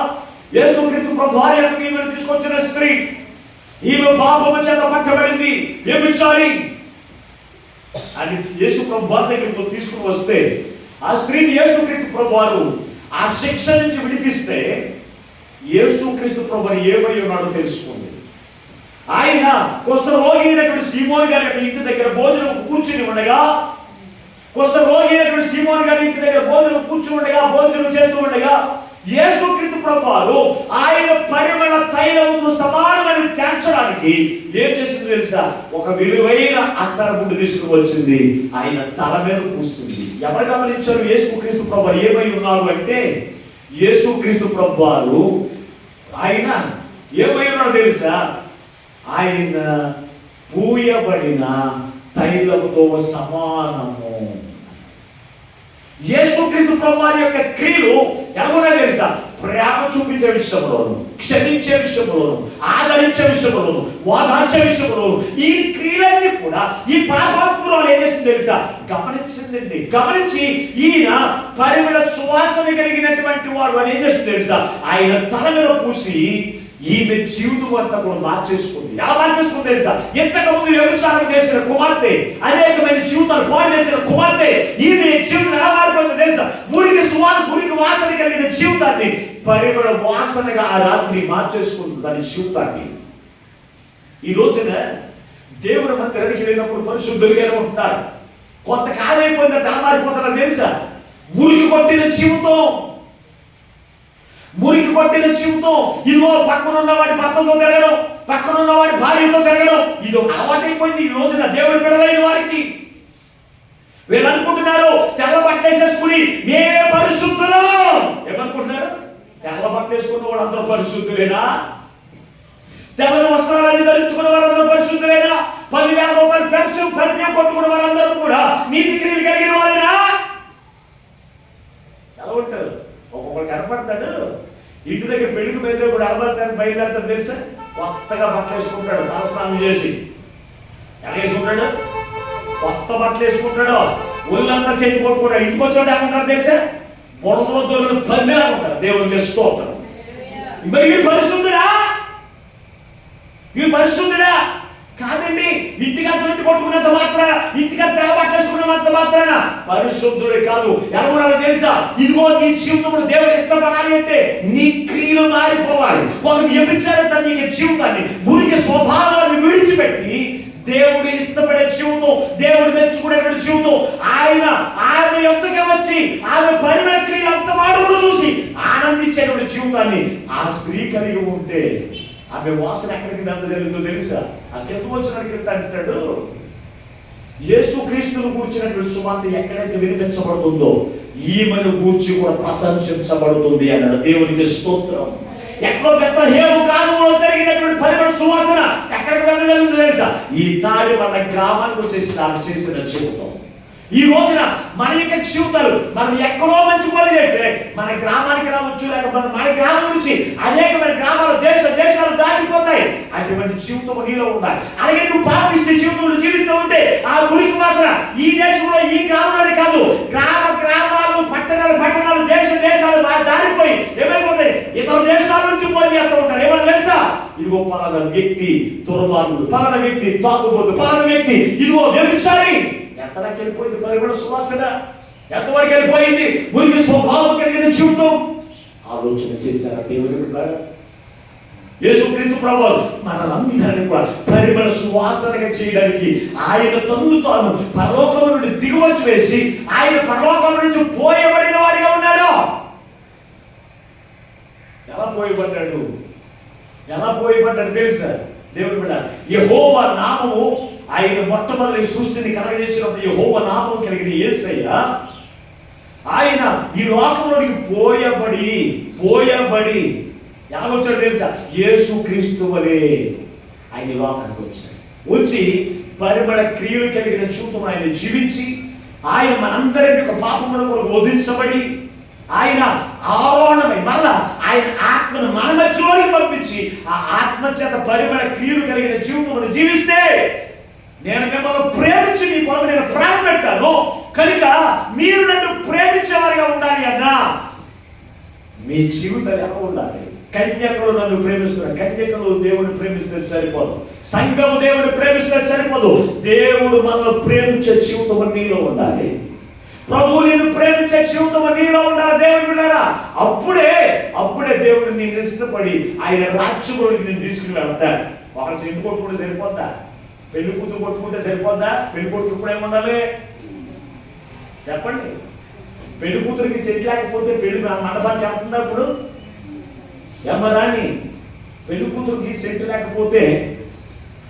యేసుక్రీస్తు ప్రభువారిని ఈమెను తీసుకొచ్చిన స్త్రీ. ఈమె పాపము చేత పట్టబడింది, వ్యభిచారి అని యేసు ప్రభువారి దగ్గరికి తీసుకుని వస్తే ఆ స్త్రీని యేసుక్రీస్తు ప్రభువారు ఆ శిక్ష నుంచి విడిపిస్తే యేసుక్రీస్తు ప్రభువారు ఏమై ఉన్నాడో తెలుసుకుంది. ఆయన కుష్ఠరోగి అయినటువంటి సీమోను గారి ఇంటి దగ్గర భోజనం కూర్చుని ఉండగా భోజనం చేస్తూ ఉండగా యేసుక్రీస్తు ప్రభువారు ఆయన పరిమళ తైలముతో సమానమని తేల్చడానికి ఏం చేసింది తెలుసా? ఒక విలువైన అత్తరముండు తీసుకుని వచ్చింది, ఆయన తల మీద పూస్తుంది. ఎవరు గమనించారు యేసుక్రీస్తు ప్రభువారు ఏమై ఉన్నారు అంటే? యేసుక్రీస్తు ప్రభువారు ఆయన ఏమై ఉన్నారో తెలుసా? ఆయన పూయబడిన తైలముతో సమానము. యేసుక్రీస్తు ప్రభువారి యొక్క క్రియలు ఎలాగో తెలుసా? ప్రేమ చూపించే విషయంలోను, క్షమించే విషయంలోను, ఆదరించే విషయంలోను, ఓదార్చే విషయంలోను, ఈ క్రియలన్నీ కూడా ఈ పాపాత్మురాలు ఏం చేసింది తెలుసా? గమనించిందండి. గమనించి ఈయన పరిమళ సువాసన కలిగినటువంటి వాడు అని ఏం చేస్తుంది తెలుసా? ఆయన తల మీద పూసి ఈమె జీవితం అంతా కూడా మార్చేసుకుంది. ఎలా మార్చేసుకుంది తెలుసా? ఇంతకు ముందు వ్యభిచారం చేసిన కుమార్తె, అనేకమైన జీవితాలు పాడు చేసిన కుమార్తె, ఈమె జీవితం ఎలా మారిపోయిందో తెలుసా? మురికి వాసన కలిగిన జీవితాన్ని పరిమళ వాసనగా ఆ రాత్రి మార్చేసుకుంది దాని జీవితాన్ని. ఈ రోజున దేవుని మందిరానికి వెళ్ళినప్పుడు పరిశుద్ధులుగానే ఉంటున్నారు. కొంతకాలం అయిపోయిన తర్వాత ఎలా మారిపోతున్నారు తెలుసా? మురికి కొట్టిన జీవితం, ఇదిగో పక్కన ఉన్నవాడి భర్తతో తిరగడం, పక్కన ఉన్నవాడి భార్యతో తిరగడం, ఇది ఒక అలవాటైపోయింది ఈ రోజున దేవుడి బిడ్డలైన వారికి. వీళ్ళు అనుకుంటున్నారు తెల్ల బట్టేసేసుకుని మేమే పరిశుద్ధులు. ఏమనుకుంటున్నారు? తెల్ల బట్టేసుకున్న వాడు అందరూ పరిశుద్ధులేనా? తెల్లని వస్త్రాలన్నీ ధరించుకున్న వారందరూ పరిశుద్ధులేనా? 10,000 రూపాయలు పెర్ఫ్యూమ్ కొట్టుకున్న వారందరూ కూడా నీతి క్రియలు కలిగిన వారేనా? ఎలా ఉంటారు? ఒక్కొక్కరు కనపడతాడు, ఇంటి దగ్గర పెళ్లికి పోయితే కూడా బయలుదేరతాడు తెలుసా? కొత్తగా బట్టలు వేసుకుంటాడు, తలస్నానం చేసి. ఎలా వేసుకుంటాడు? కొత్త బట్టలు వేసుకుంటాడు, ఒళ్ళంతా సెంటు కొట్టుకుంటాడు. ఇంటికి వచ్చాడు ఏమంటారు తెలుసా? బుడతలో దొరికిన పందిలా ఉంటాడు. దేవునికి స్తోత్రం. మరి ఈ పరిశుద్ధుడా కాదండి. ఇంటిగా చుట్టు కొట్టుకున్నంత మాత్రాన, ఇంటిగా తెల్లబట్టేసుకున్నంత మాత్రాన పరిశుద్ధుడే కాదు. ఎవరు తెలుసా? ఇదిగో నీ జీవితంలో దేవుడు ఇష్టపడాలి అంటే నీ క్రియలు మారిపోవాలి. ఒక వ్యభిచారిత నీకు జీవితాన్ని, మురికి స్వభావాన్ని విడిచిపెట్టి దేవుడు ఇష్టపడే జీవితం, దేవుడు మెచ్చుకునే జీవితం, ఆమె యొక్కగా వచ్చి ఆమె పరిమళ క్రియలు అంత వాడు చూసి ఆనందించేటువంటి జీవితాన్ని ఆ స్త్రీ కలిగి ఉంటే ఆమె వాసన ఎక్కడికి ఎంత జరిగిందో తెలుసా? ఆ కింద వచ్చినట్టు అంటాడు, యేసుక్రీస్తును కూర్చున్నటువంటి సువార్త ఎక్కడైతే వినిపించబడుతుందో ఈమెను గూర్చి కూడా ప్రశంసించబడుతుంది అన్నాడు. దేవునికి స్తోత్రం. ఎక్కడో బెత్లెహేము గ్రామంలో జరిగినటువంటి పరిమళ సువాసన ఎక్కడికి వెళ్ళగలిగిందో తెలుసా? ఈ తాడి మన గ్రామానికి వచ్చేసి తాను చేసిన జీవితం. ఈ రోజున మన యొక్క జీవితాలు మనం ఎక్కడో మంచి పని చేస్తే మన గ్రామానికి రావచ్చు, లేకపోతే మన గ్రామం నుంచి అనేకమైన గ్రామాలు దేశాలు దాటిపోతాయి. అటువంటి జీవితం నీలో ఉండాలి. అలాగే నువ్వు పాపిస్తే జీవితంలో జీవిస్తూ ఉంటే ఆ మురికి వాసన ఈ దేశంలో, ఈ గ్రామంలోనే కాదు, గ్రామాలు పట్టణాలు దేశాలు దాటిపోయి ఏమైపోతాయి? ఇతర దేశాల నుంచి పోయేస్తూ ఉంటారు. ఏమన్నా తెలుసా? ఇదిగో పలానా వ్యక్తి దుర్మార్గుడు, పలానా వ్యక్తి తాగుబోతు, పలానా వ్యక్తి ఇదిగో వ్యభిచారి. ఎంతవరకు వెళ్ళిపోయింది పరిమళ సువాసన? ఎంతవరకు వెళ్ళిపోయింది మురికి స్వభావం కలిగిన జీవితం? ఆలోచన చేశారా దేవుని బిడ్డలారా? యేసుక్రీస్తు ప్రభువు మనలందరినీ కూడా పరిమళ సువాసనగా చేయడానికి ఆయన తన్ను తాను పరలోకం నుండి దిగువచ్చి వేసి ఆయన పరలోకం నుంచి పోయబడిన వాడిగా ఉన్నాడు. ఎలా పోయబడ్డాడు తెలుసా దేవుని బిడ్డ? యెహోవా నామము, ఆయన మొట్టమొదటి సృష్టిని కలగజేసినప్పుడు యెహోవా నామం కలిగిన యేసయ్య ఆయన ఈ లోకంలోనికి పోయబడి ఎలా వచ్చాడు తెలుసా? యేసుక్రీస్తు వలె ఆయన లోకానికి వచ్చి పరిమళ క్రియలు కలిగిన జీవితం ఆయన జీవించి ఆయన మనందరి యొక్క పాపముల కొరకు వధించబడి ఆయన ఆరోహణమై మరలా ఆయన ఆత్మను మన మధ్యలోకి పంపించి ఆ ఆత్మ చేత పరిమళ క్రియలు కలిగిన జీవితం జీవిస్తే నేను మిమ్మల్ని ప్రేమించి మీ కొరకు నేను ప్రాణం పెట్టాను కనుక మీరు నన్ను ప్రేమించేవారిగా ఉండాలి అన్నా. మీ జీవితాలు ఎలా ఉండాలి? కన్యకలు నన్ను ప్రేమిస్తున్నారు. కన్యకలు దేవుడిని ప్రేమిస్తే సరిపోదు, సంఘము దేవుడిని ప్రేమిస్తే సరిపోదు. దేవుడు మనల్ని ప్రేమించే జీవితం నీలో ఉండాలి. ప్రభువు నిన్ను ప్రేమించే జీవితం నీలో ఉండాలి. దేవుడు విన్నారా? అప్పుడే దేవుడు నిన్ను ఇష్టపడి ఆయన రాజ్యంలోకి నేను తీసుకుని వెళ్తాడు. ఒకరి సెంటు కొట్టుకుంటే సరిపోద్దా? పెళ్లి కూతురు కొట్టుకుంటే సరిపోద్దా? పెళ్లి కొట్టుకు ఇప్పుడు ఏముండాలి చెప్పండి? పెళ్లి కూతురికి సెట్ లేకపోతే పెళ్లి మండపానికి వెళ్తుందా? ఇప్పుడు ఏమరాని పెళ్లి కూతురికి సెట్ లేకపోతే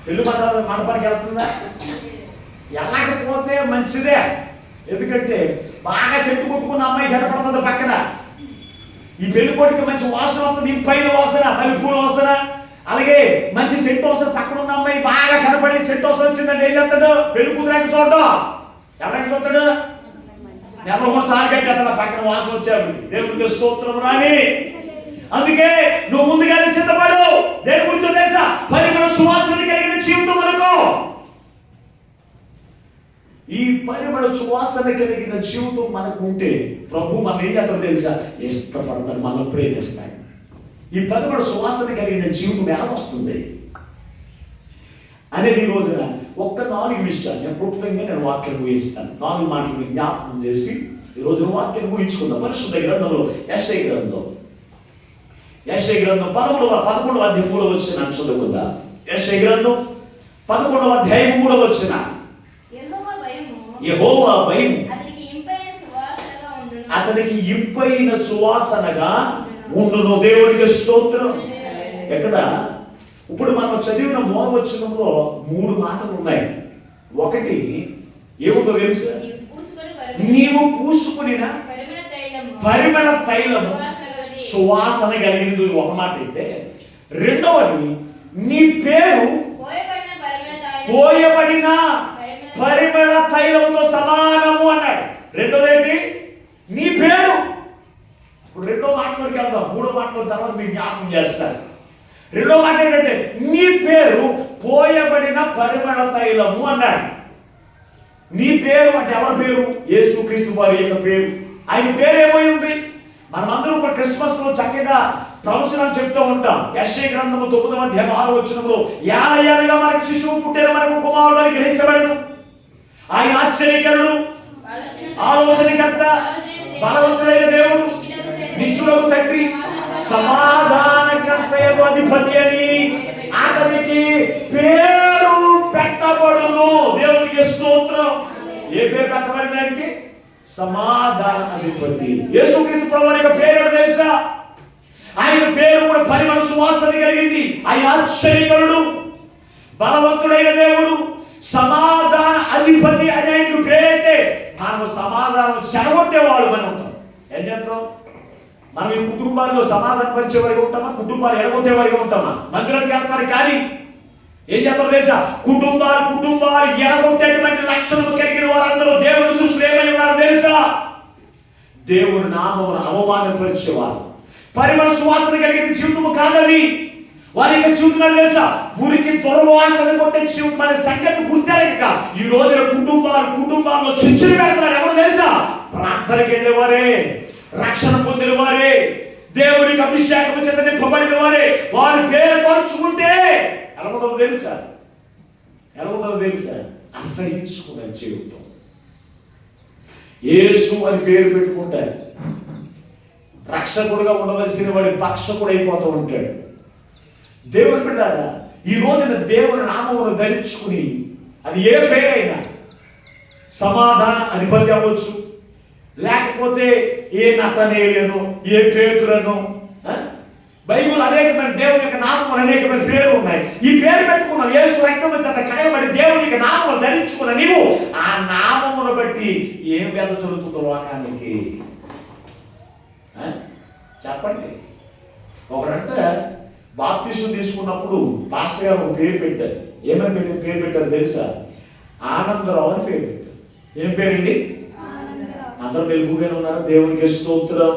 పెళ్లి మండపానికి వెళ్తుందా? వెళ్ళకపోతే మంచిదే. ఎందుకంటే బాగా సెట్టు కొట్టుకున్న అమ్మాయి కనపడుతుంది పక్కన. ఈ పెళ్లి కొడుకు మంచి వాసన వస్తుంది, పైన వాసన, మల్లెపూల వాసన, అలాగే మంచి సెట్ వాసన. పక్కన ఉన్న అమ్మాయి బాగా కనపడి సెట్ వాసన వచ్చిందంటే ఏం చేస్తాడు? పెళ్లి కూతురు చూడడం. ఎవరైనా చూస్తాడు? ఎవరు కూడా తాలికట్టి అతను పక్కన వాసన వచ్చాడు. దేవుడికి స్తోత్రం రాని. అందుకే నువ్వు ముందుగానే సిద్ధపడు. దేని గురించో తెలుసా? పరిమళ సువాసన కలిగిన జీవితం అనుకో. ఈ పరిమళ సువాసన కలిగిన జీవితం మనకు ఉంటే ప్రభు మనం ఏం చేస్తాడో తెలుసా? ఇష్టపడతాడు, మనం ప్రేమిస్తాడు. ఈ పరిమళ సువాసన కలిగిన జీవితం ఎలా వస్తుంది అనేది ఈ రోజున ఒక్క 4 విషయాలు నేను క్లుప్తంగా నేను వాక్యం ముగిస్తాను. 4 మాటలు జ్ఞాపకం చేసి ఈ రోజున వాక్యం ముగించుకుందాం. పరిశుద్ధ గ్రంథంలో యెషయా గ్రంథం 11వ అధ్యాయం 3వ వచనం చదువుకుందాం. యెషయా గ్రంథం 11వ అధ్యాయం 3వ వచనం. యెహోవా భయము అతనికి ఇంపైన సువాసనగా ఉండును. దేవునికి స్తోత్రం. ఎక్కడ ఇప్పుడు మనం చదివిన మూలవచనంలో 3 మాటలు ఉన్నాయి. ఒకటి ఏముందో తెలుసా? నీవు పూసుకునిన పరిమళ తైలం సువాసన కలిగింది ఒక మాట అయితే, రెండవది నీ పేరు పోయబడిన పరిమళ తైలముతో సమానము అన్నాడు. రెండోదేంటి? నీ పేరు. ఇప్పుడు రెండో మాటలోకి వెళ్దాం. మూడో మాటల తర్వాత మీకు జ్ఞాపకం చేస్తారు. రెండో మాట ఏంటంటే నీ పేరు పోయబడిన పరిమళ తైలము అన్నాడు. నీ పేరు అంటే ఎవరి పేరు? యేసుక్రీస్తు వారి యొక్క పేరు. ఆయన పేరు ఏమై ఉంది? మనమందరం కూడా క్రిస్మస్ లో చక్కగా ప్రవచనం చెప్తూ ఉంటాం. యెషయా గ్రంథము 9వ అధ్యాయం 6వ వచనంలో ఏలయనగా మనకు శిశువు పుట్టిన మనకు కుమారుడు అని గ్రహించబడను. ఆయన ఆశ్చర్యకరుడు, ఆలోచనకర్త, బలవంతుడైన దేవుడు, నిత్యుడగు తండ్రి, సమాధానకర్తయగు అధిపతి అని అతనికి పేరు పెట్టబడును. దేవునికి స్తోత్రం. ఏ పేరు పెట్టబడింది దానికి? సమాధాన అధిపతి. యేసుక్రీస్తు ప్రభువు యొక్క పేరు తెలుసా? ఆయన పేరు కూడా పరిమళ సువాసన కలిగింది. ఆయన ఆశ్చర్యకరుడు, బలవంతుడైన దేవుడు, సమాధాన అధిపతి అనే ఆయన పేరైతే మనం సమాధానం చెడగొట్టేవాళ్ళు మనం ఉంటాం. ఏం చేస్తాం? మనం ఈ కుటుంబాల్లో సమాధానం పరిచేవారిగా ఉంటామా? కుటుంబాలు ఎడగొట్టేవారిగా ఉంటామా? మందిరానికి వెళ్తారు కానీ ఏం చేస్తారో తెలుసా? కుటుంబాలు ఎడగొట్టేటువంటి లక్షణము కలిగిన వారందరూ దేవుని దృష్టిలో ఏమై ఉన్నారు తెలుసా? దేవుని నామమును అవమానపరిచేవారు. పరిమళ సువాసన కలిగిన జీవితము కాదది. వారి యొక్క జీవితం తెలుసా? మురికి దుర్వాసన కొట్టే జీవితం అనే సంగతి గుర్తెరగక ఈ రోజున కుటుంబాల్లో చిచ్చులు పెడుతున్నారు. ఎవరు తెలుసా? ప్రార్థనకి వెళ్ళేవారే, రక్షణ పొందిన వారే, దేవునికి అభిషేకం చేత నింపబడిన వారే వారి పేరు తలుచుకుంటే ఎలా ఉండదు తెలుసా? అసహించుకున్న జీవితం. యేసు అని పేరు పెట్టుకుంటారు. రక్షకుడుగా ఉండవలసిన వాడి పక్షకుడు అయిపోతూ ఉంటాడు. దేవుని బిడ్డలారా, ఈ రోజున దేవుని నామమును ధరించుకుని అది ఏ పేరైనా సమాధాన అధిపతి అవ్వచ్చు, లేకపోతే ఏ నతనేయులను, ఏ పేతులను, బైబిల్ అనేకమైన దేవుని యొక్క నామములు అనేకమైన పేర్లు ఉన్నాయి. ఈ పేరు పెట్టుకున్నావు. యేసు రక్తము చేత కడగబడి దేవుని యొక్క నామమును ధరించుకున్న నీవు ఆ నామమును బట్టి ఏం వేద జరుగుతుందో లోకానికి చెప్పండి. ఒకరంటే బాప్తిసం తీసుకున్నప్పుడు పాస్టర్ గారు ఒక పేరు పెట్టారు. ఏమని పేరు పెట్టారు తెలుసా? ఆనందరావు అని పేరు పెట్టారు. ఏం పేరండి? అందరూ వెలుగుగానే ఉన్నారు. దేవునికి స్తోత్రం.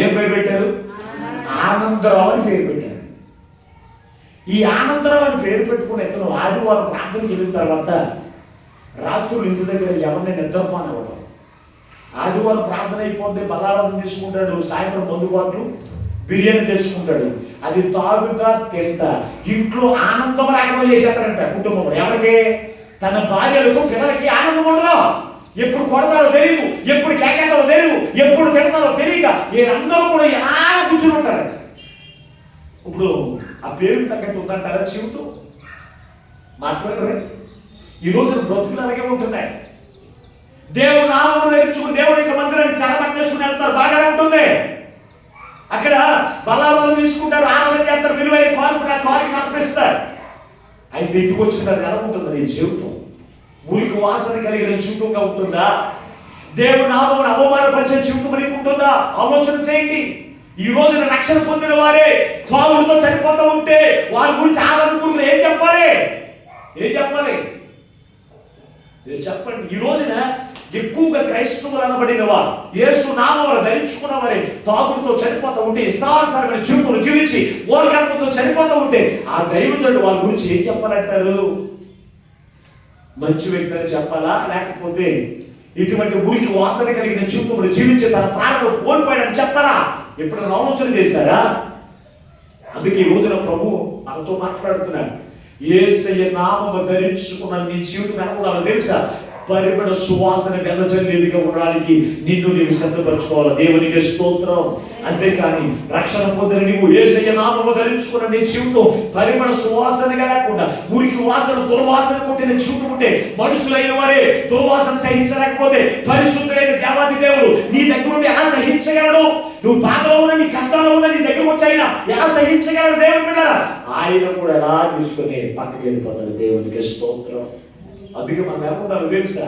ఏం పేరు పెట్టారు? ఆనందరావు అని పేరు పెట్టారు. ఈ ఆనందరావు అని పేరు పెట్టుకుని ఇతను ఆదివారం ప్రార్థనకి వెళ్ళిన తర్వాత రాత్రులు ఇంటి దగ్గర ఎవరిని నిద్రపోనివ్వడం. ఆదివారం ప్రార్థన అయిపోతే బలారాధన తీసుకుంటాడు, సాయంత్రం మందుబాట్లు బిర్యానీ తెచ్చుకుంటాడు. అది తాగుతా తింటా ఇంట్లో ఆనందం రాకుండా చేసేస్తారంట కుటుంబంలో. ఎవరికి? తన భార్యలకు, పిల్లలకి ఆనందం ఉండదు. ఎప్పుడు కొడతారో తెలియదు, ఎప్పుడు కేకేస్తారో తెలియదు, ఎప్పుడు తిడతారో తెలియక వీళ్ళందరూ కూడా ఎలా కూర్చుని ఉంటారు. ఇప్పుడు ఆ పేరుకి తగ్గట్టు ఉందంటారా జీవితం? మాట్లాడరు. ఈ రోజు బ్రతుకులు అలాగే ఉంటున్నాయి. దేవుడు నామమును ధరించుకుని దేవుడి యొక్క మందిరానికి తెరపట్టేసుకుని వెళ్తారు, బాగానే ఉంటుంది. అక్కడ బలాలను తీసుకుంటారు, ఆరాధన చేస్తారు, విలువైన కాలుకి అర్పిస్తారు. అయితే ఇంటికి వచ్చిన తర్వాత ఎలా ఉంటుందా నీ జీవితం? మురికి వాసన కలిగిన జీవితంగా ఉంటుందా? దేవుడు నామమును అవమానపరిచే జీవితం నీకు ఉంటుందా? ఆలోచన చేయండి. ఈ రోజున రక్షణ పొందిన వారే త్వాములతో చనిపోతూ ఉంటే వారి గురించి ఆదరణ ఏం చెప్పాలి? మీరు చెప్పండి. ఈ రోజున ఎక్కువగా క్రైస్తవులు అనబడిన వారు, యేసు నామమును ధరించుకున్న వారే తాగుడుతో చనిపోతూ ఉంటే, ఇష్టానుసారమైన జీవితం జీవించి ఓరకల్పంతో చనిపోతూ ఉంటే ఆ దైవజనుడు వారి గురించి ఏం చెప్పాలంటారు? మంచి వ్యక్తి అని చెప్పాలా? లేకపోతే ఇటువంటి ఊరికి వాసన కలిగిన జీవితంలో జీవించే తన ప్రాణాలు కోల్పోయాడని చెప్పాలా? ఎప్పుడైనా ఆలోచన చేశారా? అందుకే ఈ రోజున ప్రభు మనతో మాట్లాడుతున్నాడు. యేసయ్య నామము ధరించుకున్న నీ జీవితం ఎలా ఉండాలో తెలుసా? పరిమళ సువాసన వెదజల్లేదిగా ఉండడానికి నిన్ను నీవు సిద్ధపరచుకోవాలి. దేవునికి స్తోత్రం. అంతేకాని రక్షణ పొందిన నీవు యేసయ్య నామము ధరించుకున్న నీ జీవితం పరిమళ సువాసనగా లేకుండా మురికి వాసన దుర్వాసన కొట్టిన జీవితం ఉంటే, మనుషులైన వారే దుర్వాసన సహించలేకపోతే పరిశుద్ధులైన దేవాది దేవుడు నీ దగ్గర నుండి ఎలా సహించగలడు? నువ్వు బాధలో ఉన్న, నీ కష్టాల్లో ఉన్న నీ దగ్గర వచ్చాయినా ఎలా సహించగలడు? దేవుడు బిడ్డలారా, ఆయన కూడా ఎలా తీసుకుని పక్కకి వెళ్ళిపోతాడు. దేవునికి స్తోత్రం. అందుకే మనం ఎలా ఉండాలో తెలుసా?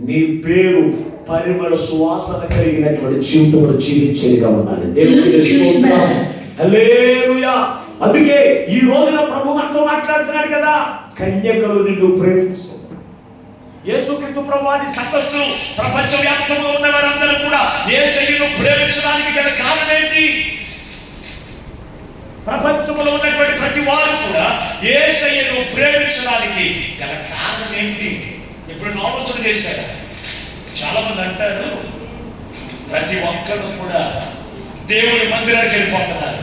నీ పేరు పరిమళ సువాసన కలిగినటువంటి జీవితంలో జీవించేదిగా ఉండాలి. దేవునికి స్తోత్రం. హల్లెలూయా. అందుకే ఈ రోజున ప్రభు మనతో మాట్లాడుతున్నాడు కదా, కన్యకలు నిన్ను ప్రేమిస్తారు. యేసుక్రీస్తు ప్రభువాని సంఘస్థులు ప్రపంచవ్యాప్తంగా ఉన్న వారందరూ కూడా యేసయ్యను ప్రేమించడానికి గల కారణం ఏంటి? ప్రపంచంలో ఉన్నటువంటి ప్రతి వారు కూడా యేసయ్యను ప్రేమించడానికి గల కారణం ఏంటి? ఇప్పుడు ఆలోచన చేశారు. చాలా మంది అంటారు, ప్రతి ఒక్కరు కూడా దేవుని మందిరానికి వెళ్ళిపోతున్నారు,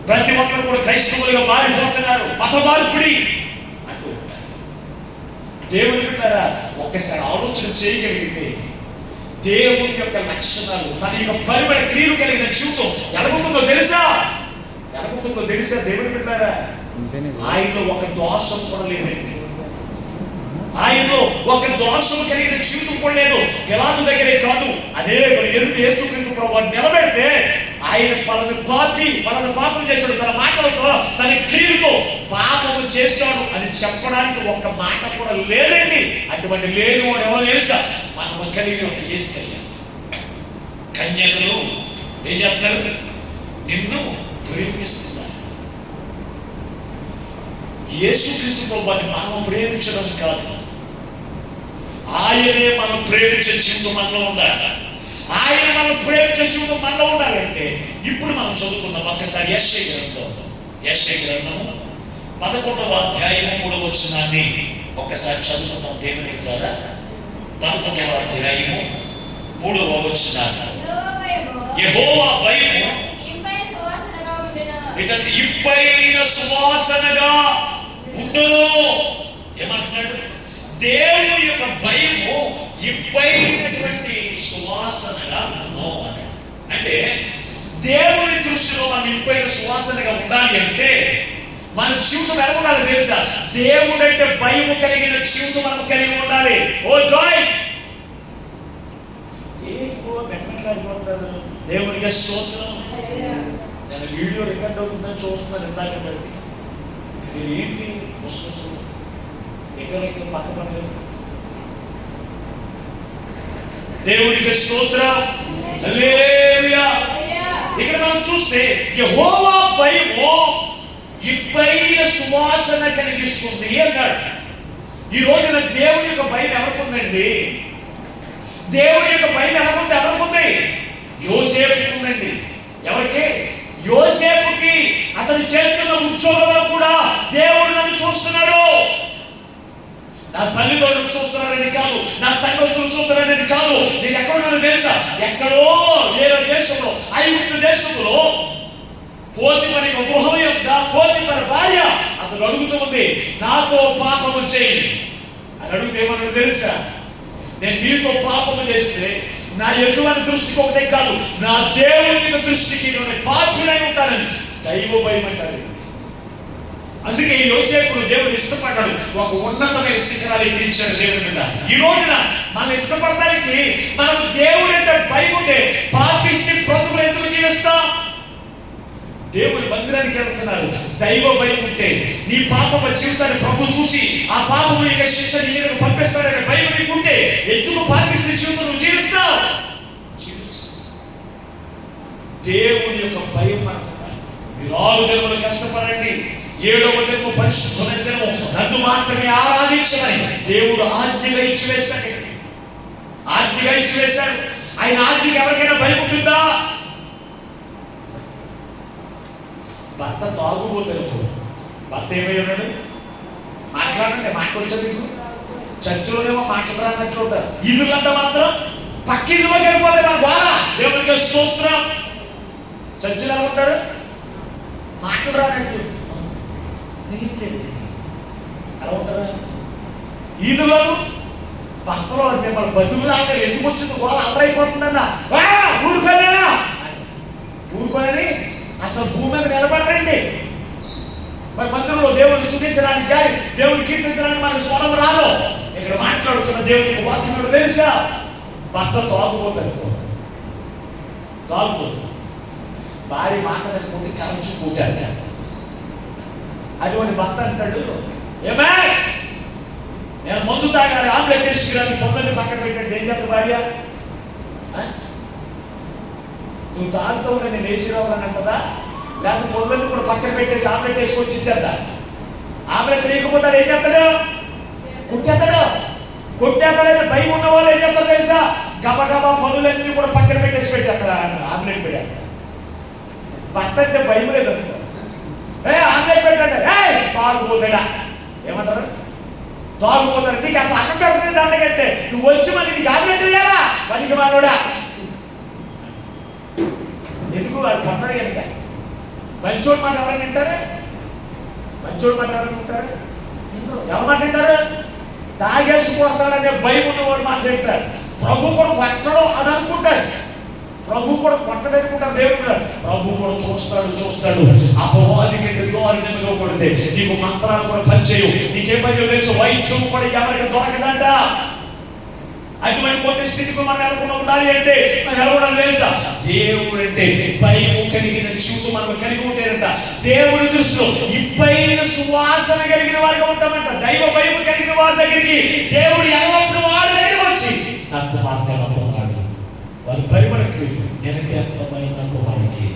ప్రతి ఒక్కరు కూడా క్రైస్తవులుగా మారిపోతున్నారు, మత మార్పిడి అంటూ ఉంటారు. దేవుని బిడ్డలారా, ఒక్కసారి ఆలోచన చేయగలిగితే దేవుని యొక్క లక్షణాలు, తన యొక్క పరిమళ క్రియలు కలిగిన జీవితం ఎలాగుంటుందో తెలుసా? దేవుని బిడ్డలారా, ఆయనలో ఒక దోషం కూడా లేదండి. ఆయనలో ఒక దోషం కలిగిన జీవితం కూడా లేదు. పిలాతు దగ్గరే కాదు, అనేకులు ఎదుటి యేసుక్రీస్తు ప్రభువుని నిలబెడితే ఆయన పలానా పాపం చేశాడు, తన మాటలతో తన క్రియలతో పాపం చేశాడు అని చెప్పడానికి ఒక్క మాట కూడా లేదండి. అటువంటి లేని వాడు ఎవరో తెలుసా? మనం కలిగి ఉన్న యేసయ్య. కన్యకలు ఏం చెప్తారు? నిన్ను ప్రేమిస్తున్నారు. యేసుక్రీస్తు ప్రభువుని మనం ప్రేమించడం కాదు, ఆయనే మనం ప్రేమించే జీవితం మనలో ఉండాలి. ఆయన మనం ప్రేమించే జీవితం మనలో ఉండాలంటే ఇప్పుడు మనం చదువుకున్నాం ఒక్కసారి యెషయా గ్రంథము 11వ అధ్యాయము 3వ వచనాన్ని ఒక్కసారి చదువుకున్నాం. దేవుని ద్వారా 11వ అధ్యాయము 3వ వచనాన్ని, యెహోవా భయము ఇంపైన సువాసనగా ఉండును. ఏమంటున్నాడు? దేవుని యొక్క భయము ఇంపైనటువంటి సువాసనగా ఉండును అని. అంటే దేవుని దృష్టిలో మనం ఇంపైన సువాసనగా ఉండాలి అంటే మన జీవితం ఎలా ఉండాలి తెలుసా? దేవుడు అంటే భయము కలిగిన జీవితం మనం కలిగి ఉండాలి. ఓ జాయ్, దేవునికి స్తోత్రం. నేను వీడియో రికార్డ్ అవుతుందని చూస్తున్నాను ఇందాకండి. మీరు ఏంటి ముస్లిమ్స్ ఎక్కడ పక్క దేవునికి స్తోత్రం. హల్లెలూయా. ఇక్కడ మనం చూస్తే యెహోవా భయము ఇంపైన సువాసన కలిగిస్తుంది అన్నాడు. ఈ రోజున దేవుని యొక్క భయం ఎవరికుందండి? దేవుని యొక్క భయం ఎవరికుంది? యోసేపుకు ఉందండి. ఎవరికి? యోసేపుకి. అతను చేస్తున్న ఉద్యోగంలో కూడా దేవుడు నన్ను చూస్తున్నాడు. నా తల్లిదండ్రులు చూస్తున్నారని కాదు, నా సంఘస్థులు చూస్తున్నారని కాదు. నేను ఎక్కడున్నాను తెలుసా? ఎక్కడో వేరే దేశంలో, ఐగుప్తు దేశంలో పోతిఫరు గృహం యొక్క పోతిఫరు భార్య అతను అడుగుతూ ఉంది, నాతో పాపము చేయి అని అడిగితే ఏమన్నా తెలుసా? నేను నీతో పాపము చేస్తే నా యజమాని దృష్టికి ఒకటే కాదు, నా దేవుని దృష్టికి నేను పాపులై ఉంటానని దైవ భయం అంటారు. అందుకే ఈ యోసేపును దేవుడు ఇష్టపడ్డాడు, ఒక ఉన్నతమైన శిఖరాలు ఎక్కించాడు దేవుని మీద. ఈ రోజున మనం ఇష్టపడడానికి మనకు దేవుడు అంటే భయం ఉంటే పాపిష్టి బ్రతుకులు ఎందుకు జీవిస్తాం? దేవుని మందిరానికి వెళ్తున్నారు, దైవ భయం ఉంటే నీ పాపమ జీవితాన్ని ప్రభు చూసి ఆ పాపము యొక్క శిక్ష నీ మీదకు పంపిస్తాడనే భయం నీకుంటే ఎందుకు పాపిష్టి జీవితం నువ్వు జీవిస్తావు? దేవుని యొక్క భయం మనకు. మీరు 6 దినములు కష్టపడండి, 7వ దినము పరిశుద్ధమైన దినము నన్ను మాత్రమే ఆరాధించమని దేవుడు ఆజ్ఞగా ఇచ్చివేశాడు. ఆయన ఆజ్ఞకి ఎవరికైనా భయం ఉంటుందా? భర్త తాగుబోతాడు. భర్త ఏమై ఉన్నాడు? మాట్లాడండి, మాట్లాడచ్చు. మీకు చర్చిలోనేమో మాట్లాడాలన్నట్లు ఉంటారు, ఇల్లులంతా మాత్రం పక్క ఇల్లులోకి వెళ్ళిపోతే మన ద్వారా దేవునికి స్తోత్రం. చర్చిలో ఉంటాడు, మాటలు రానట్టు ఎలా ఉంటారా? ఈదులో భక్తలో మిమ్మల్ని బతుకులాగా ఎందుకు వచ్చింది గోళ అల్లరైపోతుందన్న ఊరుకోలేనా ఊరుకోనని అసలు భూమి మీద నిలబడరండి. మరి మందిరంలో దేవుని స్తుతించడానికి కానీ దేవుని కీర్తించడానికి మనకు స్వరం రాదు. ఇక్కడ మాట్లాడుతున్న దేవునికి వాక్యం తెలుసా? భర్త తాగుపోతాడు, భార్య మాట్లాడకపోతే కరెంట్ కూటాడు. అటువంటి భర్త అంటాడు, ఏమే నేను మందు తాగాలి, ఆమ్లెట్ వేసుకురాని పొందని పక్కన పెట్టండి. ఏం చేస్తా భార్య? నువ్వు తాగుతావు నేను వేసిరావాలని అంటదా? లేకపోతే పొందని కూడా పక్కన పెట్టేసి ఆమ్లెట్ వేసుకొచ్చి ఇచ్చేద్దా? ఆమ్లెట్ వేయకపోతే ఏం చేస్తాడు? కొట్టేస్తాడు. కొట్టేస్తాడని భయం ఉన్న వాళ్ళు ఏం చేస్తారు తెలుసా? గబగబా పనులన్నీ కూడా పక్కన పెట్టేసి పెట్టేస్తారా? ఆమ్లెట్ పెట్టేస్తా. భర్త అంటే భయం లేదు అనుకో, ఆమ్లెట్ పెట్టండి, తాగుపోతాడా ఏమంటారు? తాగుపోతాడు. నీకు అసలు అన్నం పెడుతుంది దానికంటే నువ్వు వచ్చి మళ్ళీ నీకు ఆమ్లెట్ వేయాలా? పనికి మానోడా. ఎందుకు వాళ్ళు పట్టడు కనుక. మంచోడు మాట ఎవరైనా వింటారా? మంచోడు మాట ఎవరైనా ఉంటారా? ఎవరు మాట వింటారు? తాగేసిపోతాడనే భయం ఉన్నవాడు మాట చెప్తారు. ప్రభు కూడా కొట్టడం అని అనుకుంటారు. ప్రభు కూడా కొట్టదనుకుంటారు. దేవుడు ప్రభు కూడా చూస్తాడు. అపవాదికి దారుణంగా కొడితే నీకు మంత్రాలు కూడా పనిచేయవు. నీకేం పని తెలుసు? వైద్యం కూడా ఎవరికి దొరకదంట. అటువంటి కొట్టే స్థితికి మనం ఎలా ఉండాలి అంటే మనం ఎలా ఉండాలి తెలుసా? దేవుడు అంటే భయము కలిగిన జీవితం మనం కలిగి ఉంటేనంట. దేవుడి దృష్టిలో ఇప్పైన సువాసన కలిగిన వారిగా ఉంటామంట. దైవ భయం కలిగిన వారి దగ్గరికి దేవుడు ఎల్లప్పుడూ వాడి దగ్గరికి వచ్చి నా కుమార్తె అనుకున్నాడు, వారి పరిమళకి నేనంటే ఎంత భయం నా కుమారుడికి,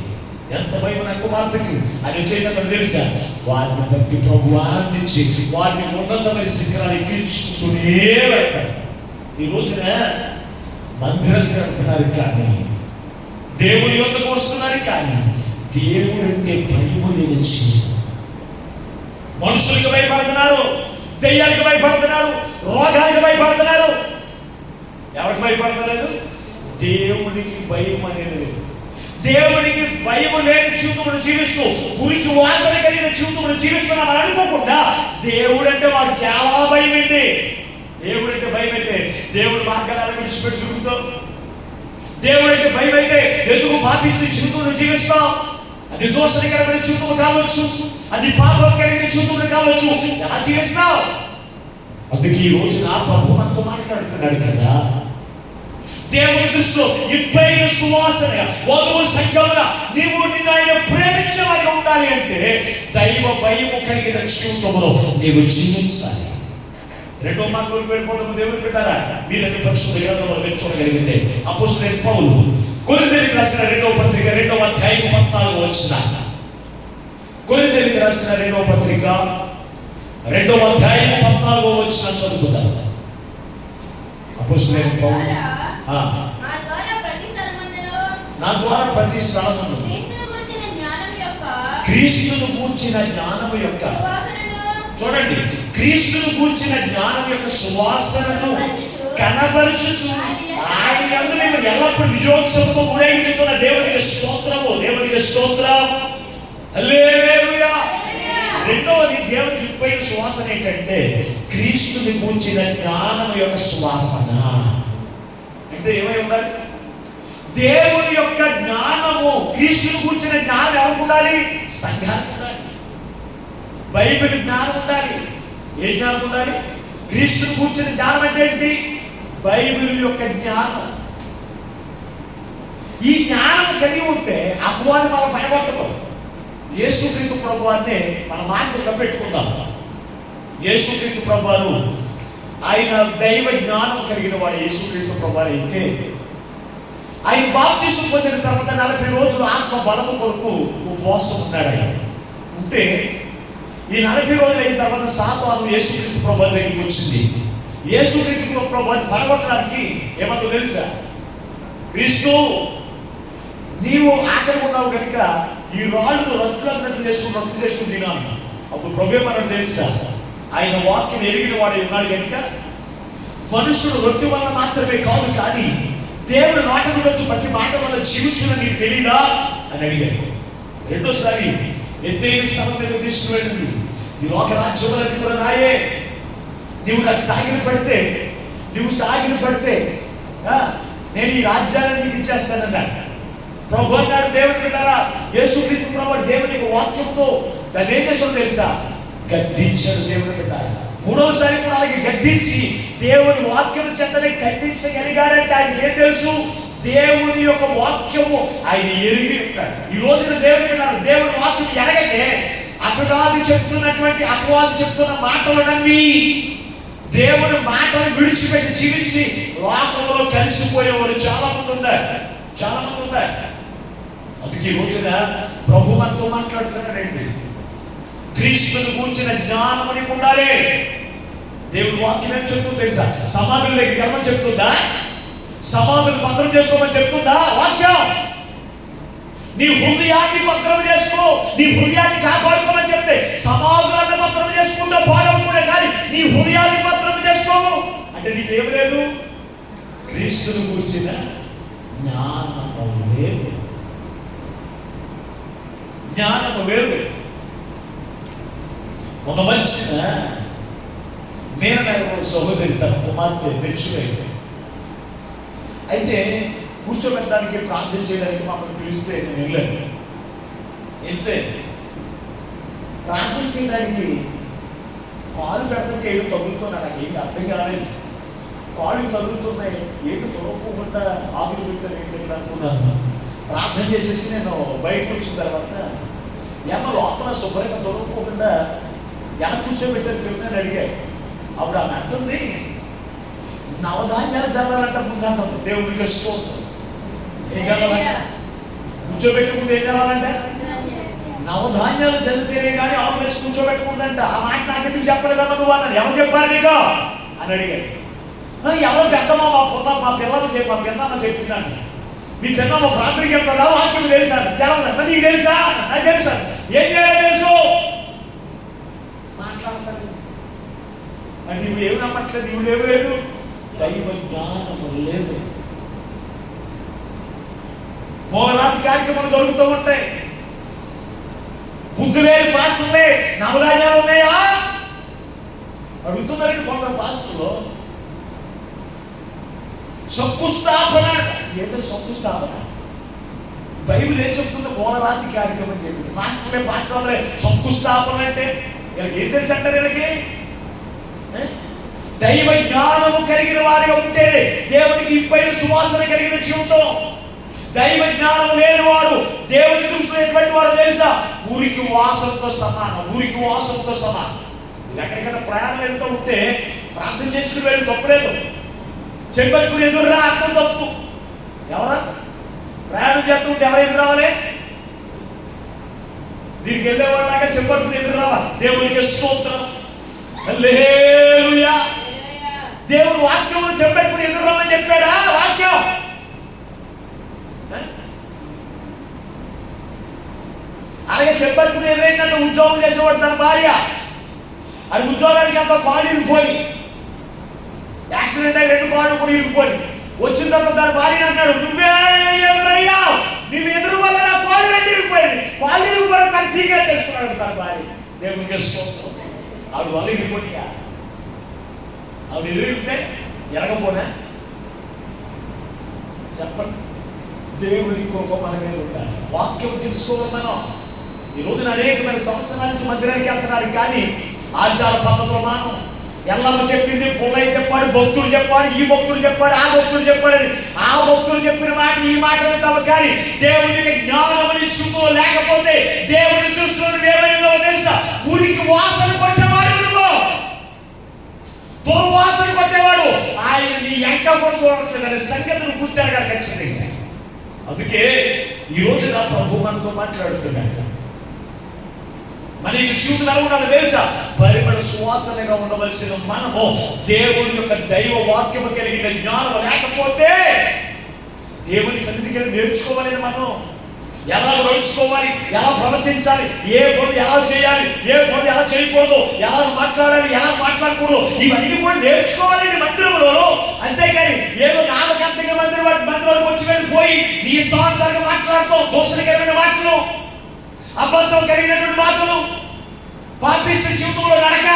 ఎంత భయం నా కుమార్తెకి అని వచ్చేటప్పుడు తెలుసా? వారిని బట్టి ప్రభు ఆనందించి వారిని ఉన్నతమైన శిఖరాలు ఎక్కించుకుంటూనే వెళ్తాడు. ఈ రోజున మందిరానికి వెళ్తున్నారు కానీ దేవుని యొద్దకు వస్తున్నారు కానీ దేవుడు అంటే భయము లేని జీవితం. మనుషులకు భయపడుతున్నారు, దెయ్యానికి భయపడుతున్నారు, రోగానికి భయపడుతున్నారు. ఎవరికి భయపడతలేదు? దేవునికి భయం అనేది లేదు. దేవునికి భయము లేని జీవితంలో జీవిస్తూ గురికి వాసన కలిగిన జీవితంలో జీవిస్తున్నామని అనుకోకుండా దేవుడు అంటే మాకు చాలా భయం ఏంటి? దేవుడు అంటే భయం అయితే దేవుడు మార్గాలను విడిచిపెట్టి చూపుతావు. దేవుడు అంటే భయం అయితే ఎందుకు పాపిస్తూ జీవితంలో జీవిస్తాం? అది దోషకరమైన జీవితం కావచ్చు, అది పాపం కలిగిన జీవితం కావచ్చు. ఎలా జీవిస్తావు? అందుకే ఈ రోజు నా ప్రభు మనతో మాట్లాడుతున్నాడు కదా. దేవుని దృష్టిలో ఇప్పైన సువాసనగా వధువు సంఘంగా నీవు నిన్ను ఆయన ప్రేమించే వారిగా ఉండాలి అంటే దైవ భయము కలిగిన జీవితంలో నీవు జీవించాలి. రెండో మాటలోకి వెళ్ళిపోవడం దేవుడు పెట్టారా? వీళ్ళని పరిశుద్ధ గ్రంథంలో చూడగలిగితే అపోస్తలుడైన పౌలు కొరింథీయులకు రాసిన రెండవ పత్రిక 2వ అధ్యాయం 14వ వచనం. కొరింథీయులకు రాసిన రెండవ పత్రిక 2వ అధ్యాయం 14వ వచనం చదువుతారు. అపోస్తలుడైన పౌలు నా ద్వారా ప్రతి స్థలమును క్రీస్తును గూర్చిన జ్ఞానము యొక్క చూడండి, క్రీస్తును గూర్చిన జ్ఞానం యొక్క సువాసనను కనబరుచుచు ఆయన యందు మేము ఎల్లప్పుడూ విజయోత్సవంతో ఊరేగించుతున్న దేవునికి స్తోత్రము. దేవునికి స్తోత్రం. హల్లెలూయా. రెండవది దేవునికి ఇప్పైన సువాసన ఏంటంటే క్రీస్తుని గూర్చిన జ్ఞానం యొక్క సువాసన. అంటే ఏమై ఉండాలి? దేవుని యొక్క జ్ఞానము, క్రీస్తుని గూర్చిన జ్ఞానం ఎవరికి ఉండాలి? సంఘానికి ఉండాలి. బైబిల్ జ్ఞానం ఉండాలి. ఏ జ్ఞానం ఉండాలి? క్రీస్తుని కూర్చుని జ్ఞానం అంటే ఏంటి? బైబిల్ యొక్క జ్ఞానం. ఈ జ్ఞానం కలిగి ఉంటే అపవాది మనం భయపడతాం. యేసుక్రీస్తు ప్రభువాన్ని మన మార్గంలో పెట్టుకుందాం. యేసుక్రీస్తు ప్రభువారు ఆయన దైవ జ్ఞానం కలిగిన వాడు. యేసుక్రీస్తు ప్రభువారు అయితే ఆయన బాప్తిసం పొందిన తర్వాత 40 రోజులు ఆత్మ బలము కొరకు ఉపవాసం ఉన్నాడు. ఆయన ఉంటే ఈ 40 రోజులు అయిన తర్వాత సాతాను యేసుక్రీస్తు ప్రభువు దగ్గరికి వచ్చింది. యేసుక్రీస్తు ప్రభువుని పడగొట్టడానికి ఏమన్నా తెలుసా? క్రీస్తు నీవు ఆకలి ఉన్నావు కనుక ఈ రాళ్ళు రొట్టెలు చేసుకుని తినాలి. అప్పుడు ప్రభు ఏమన్నాడు తెలుసా? ఆయన వాక్యం ఎరిగిన వాడు ఉన్నాడు కనుక మనుషుడు రొట్టె వల్ల మాత్రమే కాదు కానీ దేవుడు నోటి నుంచి ప్రతి మాట వల్ల జీవించడం నీకు తెలీదా అని అడిగాడు. రెండోసారి ఎత్తైన స్థలం మీద తీసుకువెళ్ళింది. ఈ లోక రాజ్యములన్నీ కూడా నాయే. నువ్వు నాకు సాగిలు పడితే నేను ఈ రాజ్యాన్ని నీకు ఇచ్చేస్తానన్నా. ప్రభు అన్నాడు, దేవుని బిడ్డలారా, యేసుక్రీస్తు ప్రభువు దేవుని వాక్యంతో దాన్ని ఏం చేస్తాడో తెలుసా? గద్దించాడు దేవుని బిడ్డలారా. మూడోసారి కూడా అలాగే గద్దించి దేవుని వాక్యం చెంతనే ఖండించగలిగాడంటే ఆయన ఏం తెలుసు? దేవుని యొక్క వాక్యము ఆయన ఎరిగి ఉంటాడు. ఈ రోజున దేవుని బిడ్డలారా, దేవుని వాక్యం ఎరగటే అపవాది చెప్తున్న మాటలు నమ్మి దేవుని మాటలు విడిచిపెట్టి జీవించి లోకంలో కలిసిపోయేవారు చాలా మంది ఉన్నారు. అందుకే ఈ రోజున ప్రభు మనతో మాట్లాడుతున్నాడండి. క్రీస్తుని కూర్చిన జ్ఞానం అని ఉండాలి. దేవుని వాక్యం ఏం చెప్తుంది తెలుసా? సమాధుల దగ్గరికి వెళ్ళమని చెప్తుందా? సమాధులు భద్రం చేసుకోమని చెప్తుందా వాక్యం? నీ హృదయాన్ని భద్రం చేసుకో, నీ హృదయాన్ని కాపాడుకోమని చెప్తే సమాధులను భద్రం చేసుకుంటూ పాడవకుండా, కానీ నీ హృదయాన్ని భద్రం చేసుకో అంటే నీకేం లేదు? క్రీస్తుని కూర్చిన జ్ఞానము లేదు. ఒక మనిషిన మేనమేర సహోదరి తన కుమార్తె మెచ్చుకైంది. అయితే కూర్చోబెట్టడానికి ప్రార్థన చేయడానికి మమ్మల్ని పిలిస్తే నేను వెళ్ళాను. వెళ్తే ప్రార్థన చేయడానికి కాలు పెడతానికి ఏమి తగులుతున్నా నాకు ఏమి అర్థం కాలేదు. కాళ్ళు తగులుతున్నాయి, ఏమి తొలగకుండా ఆకులు పెట్టారు ఏంటంటే అనుకున్నాను. ప్రార్థన చేసేసి నేను బయటకు వచ్చిన తర్వాత ఏమో లోపల శుభ్రంగా తొలగకుండా ఎలా కూర్చోబెట్టారు తెలియని అడిగాయి. అప్పుడు ఆమె అంటుంది, నవధాన్యాలు చల్లాలంట ముందంట. దేవుడికి స్తోత్రం. ఏం చల్లాలంట? కూర్చోబెట్టే ముందు ఏం చల్లాలంటే నవధాన్యాలు చల్లితేనే కానీ ఆపరేషన్ కూర్చోబెట్టకుందంట. ఆ మాట నాకెందుకు చెప్పలేదమ్మా నువ్వు అన్నాను. ఎవరు చెప్పారు నీకు అని అడిగారు. ఎవరు పెద్దమ్మా మా పిల్లలు చెప్తున్నాను. మీ పిల్లమ్మ ప్రార్థనకి వెళ్తారా? వాక్యం తెలుసాను. తెలవదు. నీకు తెలుసా? నాకు తెలుసా. ఏం చేయాలో తెలుసు. మాట్లాడతాను అంటే ఇవి ఏమి నమ్మట్లేదు, ఇవి ఏమి లేదు, దైవ జ్ఞానము లేదు. మోహరాత్రి కార్యక్రమాలు జరుగుతూ ఉంటాయి. బుద్ధి లేని పాస్టర్లే నవరాజ్యాలు ఉన్నాయా అడుగుతున్నారండి కొందరు పాస్టర్లు. శంకుస్థాపన ఏంటంటే శంకుస్థాపన బైబిల్ ఏం చెప్తుందో మోహరాత్రి కార్యక్రమం చెప్పింది. పాస్టర్లే శంకుస్థాపన అంటే వీళ్ళకి ఏం తెలుసు అంటారు? వీళ్ళకి దైవ జ్ఞానము కలిగిన వారిగా ఉంటేనే దేవునికి ఇంపైన సువాసన కలిగిన జీవితం. దైవ జ్ఞానం లేని వారు దేవుని దృష్టిలో ఎటువంటి వారు తెలుసా? ఊరికి వాసనతో సమానం. ఎక్కడికైనా ప్రయాణం వెళ్తూ ఉంటే ప్రార్థన చేసుకుని వెళ్ళి తప్పులేదు. చెప్పచ్చుకుని ఎదురురా అర్థం తప్పు. ఎవరా ప్రయాణం చేస్తుంటే ఎవరు ఎదురు రావాలి? దీనికి వెళ్ళేవాళ్ళగా చెప్పచ్చుకుని ఎదురు రావాలి. దేవునికి స్తోత్రం. హల్లెలూయా. దేవుడు వాక్యమును చెప్పేప్పుడు ఎదురు రమ్మని చెప్పాడా? వాక్యం అలాగే చెప్పేప్పుడు ఏదైందంటే ఉద్యోగం చేసేవాడు తన భార్య అది ఉద్యోగానికి అంత కాళ్ళు ఇరిగిపోయి యాక్సిడెంట్ అయ్యి 2 కాళ్ళు కూడా ఇరిగిపోయి వచ్చిన తర్వాత తన భార్య అన్నాడు, నువ్వే ఎదురయ్యావు, నువ్వు ఎదురు వల్ల నా కాళ్ళు 2 ఇరిగిపోయింది. కాళ్ళు ఇరిగిపోయి తను టీకెట్ వేసుకున్నాడు తన భార్య. దేవునికి స్తోత్రం. ఆవిడ వల్ల ఇరిగిపోయా. ఆవిడ ఎదురిగితే ఎరగపోనా? చెప్పండి. దేవుని కృప మన మీద ఉండాలి. వాక్యం తెలుసుకోవాలి. మనం ఈ రోజున అనేకమైన సంవత్సరాల నుంచి మందిరానికి వెళ్తున్నారు, కానీ ఆచార పద్ధతులు మనం ఎల్లమ్మ చెప్పింది, పుల్లయ్య చెప్పాడు, భక్తులు చెప్పాడు, ఈ భక్తులు చెప్పాడు, ఆ భక్తులు చెప్పాడు, ఆ భక్తులు చెప్పిన మాట ఈ మాట వింటాము. కానీ దేవునికి జ్ఞానం ఇచ్చుకో లేకపోతే దేవుని దృష్టిలో ఏమైనా తెలుసా? ఊరికి వాసన కొట్టేవాడు, దుర్వాసన కొట్టేవాడు. ఆయన నీ ఎంక కూడా చూడట్లేదు అనే సంగతిని గుర్తెరగా ఖచ్చితంగా. అందుకే ఈ రోజు నా ప్రభు మనతో మాట్లాడుతున్నాడు. మనకి జీవితం ఎలా ఉండాలి తెలుసా? పరిమళ సువాసనగా ఉండవలసిన మనము దేవుని యొక్క దైవ వాక్యము కలిగిన జ్ఞానం లేకపోతే దేవుని సన్నిధికి నేర్చుకోవాలని మనం ఎలా నడుచుకోవాలి, ఎలా ప్రవర్తించాలి, ఏ పనులు ఎలా చేయాలి, ఏ పనులు ఎలా చేయకూడదు, ఎలా మాట్లాడాలి, ఎలా మాట్లాడకూడదు, ఇవన్నీ కూడా నేర్చుకోవాలండి మందిరంలో. అంతేకాని ఏదో నామకాంతంగా మందిరంలోకి వచ్చి వెళ్ళిపోయి నీ స్థానానికి మాట్లాడుతూ దోషకరమైన మాటలు అబద్ధం కలిగినటువంటి మాటలు, పాపిష్టి జీవితంలో నడక,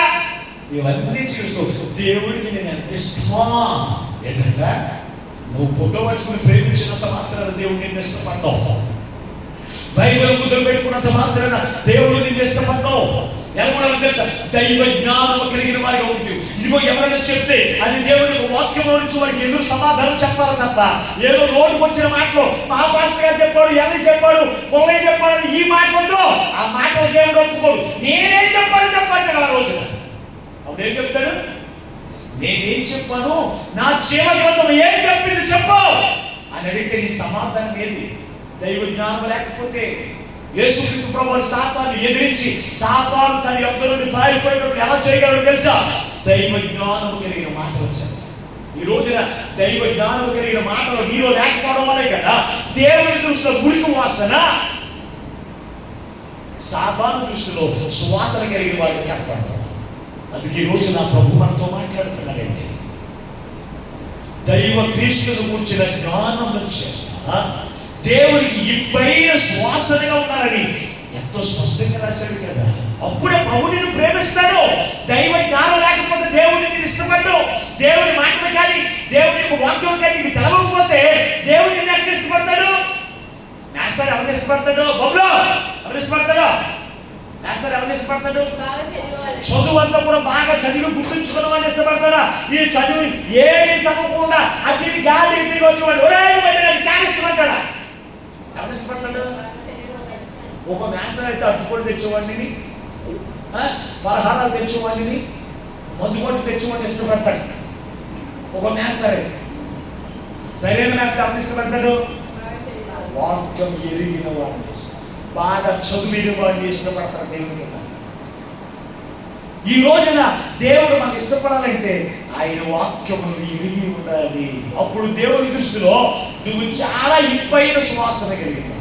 ఇవన్నీ చూస్తూ దేవుడికి నేను ఎంత ఇష్టమా. ఏంటంటే నువ్వు ఫోటో పట్టుకుని ప్రేమించినంత మాత్రాన దేవుడు నిన్ను ఇష్టపడ్డావు. బైబిల్ ముద్ర పెట్టుకున్నంత మాత్రాన దేవుడు నిన్ను ఇష్టపడ్డావు. ఎలా తెలుసా? దైవ జ్ఞానం కలిగిన వారిగా ఉంటుంది. ఇదిగో ఎవరైనా చెప్తే అది దేవుని వాక్యంలో నుంచి వారికి ఎదురు సమాధానం చెప్పాలి తప్ప ఏదో రోడ్డుకు వచ్చిన మాటలు మా పాస్టర్ గారు చెప్పాడు, ఎవరి చెప్పాడు, పొల్లయ్య చెప్పాడు, ఈ మాట వద్దు, ఆ మాటలు దేవుడు ఒప్పుకోడు. నేనేం చెప్పాలి చెప్పండి ఆ రోజున. అప్పుడు ఏం చెప్తాడు? నేనేం చెప్పాను, నా జీవ గ్రంథం ఏం చెప్పింది చెప్పు అని అడిగితే నీ సమాధానం ఏది? దైవ జ్ఞానం లేకపోతే యేసుక్రీస్తు ప్రభువు సాతాను ఎదిరించి సాతాను తన యొద్ద నుండి పారిపోయినప్పుడు ఎలా చేయగలడు తెలుసా? దైవ జ్ఞానం కలిగిన మాటలు వచ్చాయి. ఈ రోజున దైవ జ్ఞానం కలిగిన మాటలు మీలో లేకపోవడం వల్లే కదా దేవుని దృష్టిలో మురికి వాసన, సాతాను దృష్టిలో సువాసన కలిగిన వాడిని కనపడతాడు. అందుకే ఈ రోజు నా ప్రభు మనతో మాట్లాడుతున్నాడండి. దైవ క్రీస్తును కూర్చిన జ్ఞానం వచ్చేస్తా దేవునికి ఇప్పైన శ్వాసనగా ఉన్నారని ఎంతో స్పష్టంగా రాశాడు కదా. అప్పుడే ప్రభు నిన్ను ప్రేమిస్తాడు. దైవ జ్ఞానం లేకపోతే దేవుడిని నేను ఇష్టపడ్డు. దేవుని మాటలు కానీ దేవుని యొక్క వాక్యం కానీ నీకు తెలవకపోతే దేవుడు నిన్ను ఎక్కడ ఇష్టపడతాడు? నేస్తాడు ఎవరిని ఇష్టపడతాడు? బొబ్బులో ఎవరిని ఇష్టపడతాడు? నేస్తాడు ఎవరిని ఇష్టపడతాడు? చదువు అంతా కూడా బాగా చదివి గుర్తుంచుకున్న వాడిని ఇష్టపడతాడా? ఈ చదువు ఏమీ చదవకుండా అతిథి గాలి తిరిగి వచ్చేవాడు ఒరే చాలా ఇష్టపడతాడా? ఎవరిని ఇష్టపడతాడు? ఒక మేస్టర్ అయితే అట్టుకోడు తెచ్చేవాడిని, పలహారాలు తెచ్చేవాడిని, మందు కొట్టి తెచ్చేవాడిని ఇష్టపడతాడు. ఒక మేస్టర్ అయితే సరైన మేస్టర్ ఎవరిని ఇష్టపడతాడు? వాక్యం ఎరిగిన వాడిని, బాగా చదివిన వాడిని ఇష్టపడతాడు. దేవుని ఈ రోజున దేవుడు మనకు ఇష్టపడాలంటే ఆయన వాక్యమును ఎరిగి ఉండాలి. అప్పుడు దేవుని దృష్టిలో నువ్వు చాలా ఇంపైన సువాసన కలిగిన.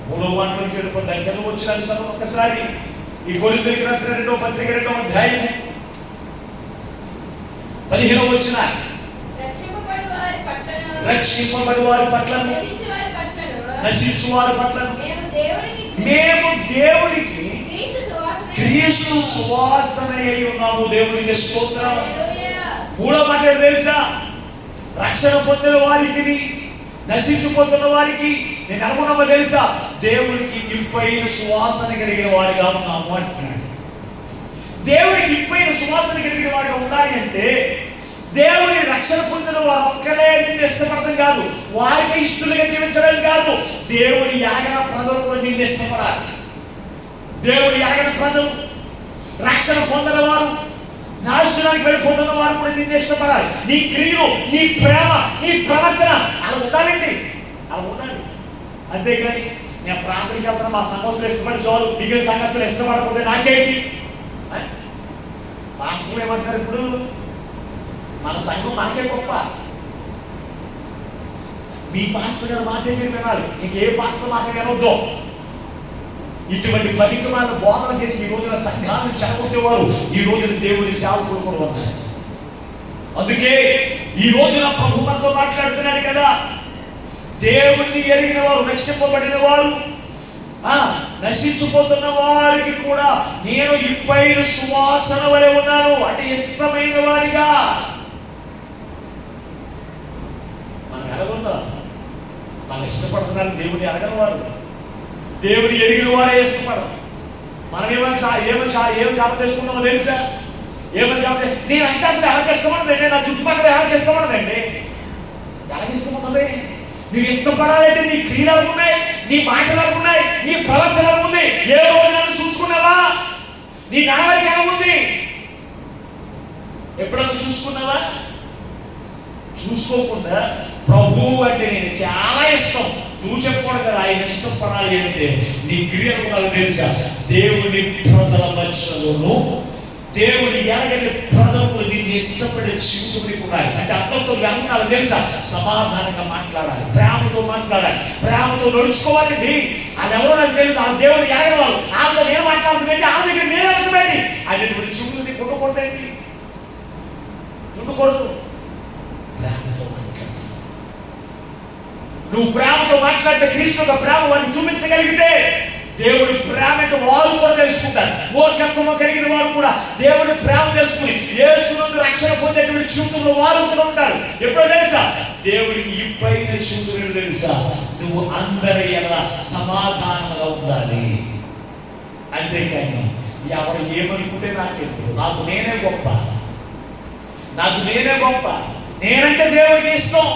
3వ మాటలోకి వెళ్ళిపోయి దగ్గరలో వచ్చిన చదువు ఒక్కసారి ఈ కొరింథీయులకు రాసిన 2వ పత్రిక 2వ అధ్యాయం 15వ వచనం. రక్షింపబడి వారి పట్ల నశించు వారి పట్ల మేము దేవునికి క్రీస్తు సువాసన అయి ఉన్నాము. దేవునికి స్తోత్రం. 3వ మాట తెలుసా? రక్షణ పొందిన వారికి నశించిపోతున్న వారికి నేను అనుకున్నామో తెలుసా? దేవునికి ఇంపైన సువాసన కలిగిన వారిగా ఉన్నాము అంటున్నాడు. దేవునికి ఇంపైన సువాసన కలిగిన వారిగా ఉండాలి అంటే దేవుని రక్షణ పొందిన వారు ఒక్కలే నిన్ను ఇష్టపడడం కాదు, వారికి ఇష్టలుగా జీవించడం కాదు, దేవుని యాగన ప్రజలు కూడా నిన్ను ఇష్టపడాలి. దేవుని యాగన ప్రజలు, రక్షణ పొందిన వారు, నాశనానికి వెళ్ళిపోతున్న వారు కూడా నిన్ను ఇష్టపడాలి. నీ క్రియలు, నీ ప్రేమ, నీ ప్రవర్తన అలా ఉండాలండి, అలా ఉండాలి. అంతేగాని నేను ప్రాంతానికి వెళ్తాను, మా సంగతులు ఇష్టపడి చాలు, మిగిలిన సంగతులు ఇష్టపడకపోతే నాకేంటి? పాస్టర్లు ఏమంటారు ఇప్పుడు? మన సంఘం మనకే గొప్ప, మీ పాస్టర్ గారు మాటే మీరు వినాలి, ఇంకే పాస్టర్ మాట వినొద్దు. ఇటువంటి పవిత్రమైన బోధన చేసి ఈ రోజున సంఘాన్ని చెడగొట్టేవారు ఈ రోజున దేవుని సేవకులు కూడా ఉన్నారు. అందుకే ఈ రోజున ప్రభు మనతో మాట్లాడుతున్నాడు కదా, దేవుణ్ణి ఎరిగిన వారు, రక్షింపబడిన వారు, నశించిపోతున్న వారికి కూడా నేను ఇంపైన సువాసన వలె ఉన్నాను, అంటే ఇష్టమైన వాడిగా. మనం ఎలాగున్నా మనం ఇష్టపడుతున్నారు దేవుని ఎరగని వారు, దేవుని ఎరిగిన వారే ఇష్టపడరు. మనం ఏం కాపం చేసుకున్నామో తెలుసా? ఏమని కాపం, నేను అంటే అసలు ఎవరికి ఇష్టపడదండి, నా చుట్టుపక్కల ఎవరికి ఇష్టపడదండి. ఎవరికి ఇష్టపడదు? నీకు ఇష్టపడాలంటే నీ క్రియలు ఉన్నాయి, నీ మాటలు ఉన్నాయి, నీ ప్రవర్తన ఉంది. ఏ రోజు నన్ను చూసుకున్నావా? నీ నాగరిక ఎలా ఉంది? ఎప్పుడన్నా చూసుకున్నావా? చూసుకోకుండా ప్రభు అంటే నేను చాలా ఇష్టం నువ్వు చెప్పకూడదు కదా, ఆయన ఇష్టపడాలి అంటే నీ క్రియలు నాకు తెలుసా? దేవుని ప్రజల మధ్యలోను, దేవుని ఎరగని ప్రజలు నిన్ను ఇష్టపడే జీవితం ఉండాలి. అంటే అర్థంతో నాకు తెలుసా? సమాధానంగా మాట్లాడాలి, ప్రేమతో మాట్లాడాలి, ప్రేమతో నడుచుకోవాలండి. అది ఎవరో నాకు తెలియదు, ఆ దేవుని ఎరగని వాళ్ళు ఆమెతో నేను మాట్లాడుతుందండి, ఆమె దగ్గర నేను అర్థమైంది అనేటువంటి జీవితం నీకు ఉండకూడదండి, ఉండకూడదు. ప్రేమతో మాట్లాడాలి. నువ్వు ప్రేమతో మాట్లాడితే క్రీస్తు యొక్క ప్రేమ వారిని చూపించగలిగితే దేవుడి ప్రేమకు వారు కూడా తెలుసుకుంటారు. మూర్ఖత్వం కలిగిన వారు కూడా దేవుడి ప్రేమ తెలుసుకుని యేసునందు రక్షణ పొందేటువంటి జీవితంలో వారు కూడా ఉంటారు. ఎప్పుడో తెలుసా, దేవుడికి ఇప్పైన జీవితం తెలుసా, నువ్వు అందరి ఎలా సమాధానంగా ఉండాలి. అంతేకాని ఎవరు ఏమనుకుంటే నాకెందుకు, నాకు నేనే గొప్ప, నాకు నేనే గొప్ప, నేనంటే దేవుడికి ఇష్టం,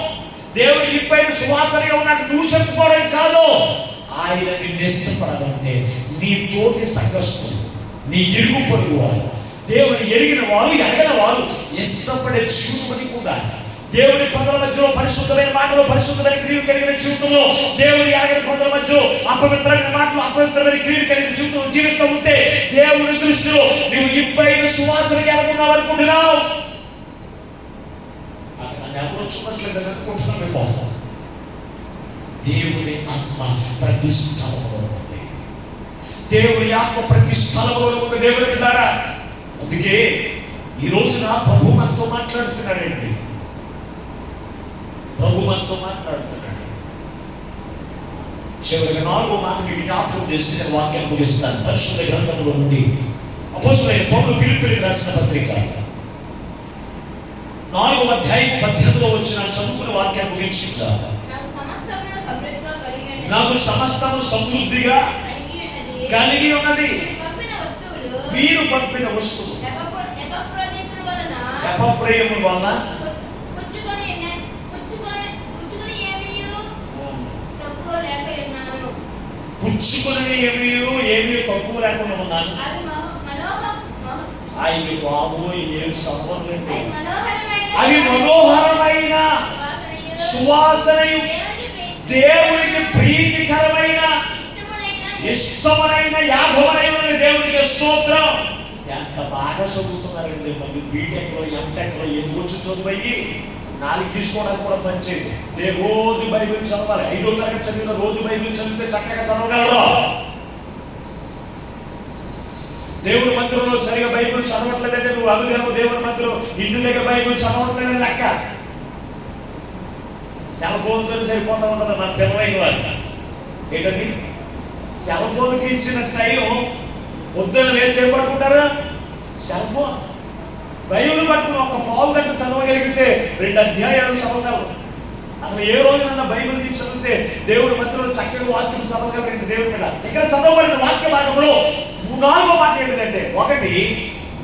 దేవుడికి ఇప్పైన సువాసనగా ఉన్నాడు నువ్వు చెప్పుకోవడం కాదు. ఆయన నిన్ను ఇష్టపడాలంటే నీ తోటి సంఘస్థులు, నీ ఇరుగు పొరుగు వారు, దేవుని ఎరిగిన వారు, ఎరగని వారు ఇష్టపడే జీవితం కూడా దేవుని ప్రజల మధ్యలో పరిశుద్ధమైన మాటలు, పరిశుద్ధమైన క్రియలు కలిగిన జీవితంలో, దేవుని ఎరగని ప్రజల మధ్యలో అపవిత్రమైన మాటలు, అపవిత్రమైన క్రియలు కలిగిన జీవితం జీవితం ఉంటే దేవుని దృష్టిలో నువ్వు ఇప్పైన సువాసనకి ఎలాగున్నావు అనుకుంటున్నావు. అక్కడ నన్ను ఎవరు చూడట్లేదు అనుకుంటున్నామేమో. దేవుని ఆత్మ ప్రతి స్థలంలో ఉంది, దేవుని ఆత్మ ప్రతి స్థలంలో ఉంది. దేవుని బిడ్డలారా, అందుకే ఈ రోజున ప్రభు మనతో మాట్లాడుతున్నాడండి, ప్రభు మనతో మాట్లాడుతున్నాడు. చివరిగా 4వ మాట మీకు జ్ఞాపకం చేసిన వాక్యం ముగిస్తాను. పరిశుద్ధ గ్రంథంలో నుండి అపోస్తలుడైన పౌలు ఫిలిప్పీయులకు రాసిన పత్రిక 4వ అధ్యాయం 18వ వచనం చదువుకున్న వాక్యం ముగించిందా, నాకు సమస్తము సమృద్ధిగా కలిగి ఉన్నది, మీరు పంపిన వస్తువు ఎపఫ్రయము వలన పుచ్చుకొని ఏమీ తక్కువ లేకుండా ఉన్నాను. అయ్యి బాబు, ఏం సంబంధం, అవి మనోహరమైన సువాసనయు దేవునికి ప్రీతికరమైన ఇష్టమైన యాభవమైన దేవునికి స్తోత్రం. ఎంత బాగా చదువుతున్నారండి. మళ్ళీ బీటెక్లో ఎంటెక్లో ఎందుకు వచ్చి చదువుయి 4 తీసుకోవడానికి కూడా పనిచేది. రోజు బైబిల్ చదవాలి. 5వ తరగతి చదివిన రోజు బైబిల్ చదివితే చక్కగా చదవగలరు. దేవుడి మందిరంలో సరిగా బైబిల్ చదవట్లేదంటే నువ్వు అడుగుదేమో, దేవుడి మందిరం ఇంటి దగ్గర బైబిల్ చదవట్లేదని లెక్క. సెల్ ఫోన్తో సరిపోతా ఉండదు నా పిల్లలైన వారికి. ఏంటది, సెల్ ఫోన్కి ఇచ్చిన టైం పొద్దున్న లేస్తే ఏం పట్టుకుంటారు, సెల్ ఫోన్. బైబిల్ పట్టుకుని ఒక పావు గంట చదవగలిగితే 2 అధ్యాయాలు చదవగలరు. అసలు ఏ రోజునన్నా బైబిల్ తీసి చదివితే దేవుడి మధ్యలో చక్కని వాక్యం చదవగలరండి. దేవుడి మీద ఇక్కడ చదవబడిన వాక్య భాగంలో 4వ మాట ఏంటంటే, ఒకటి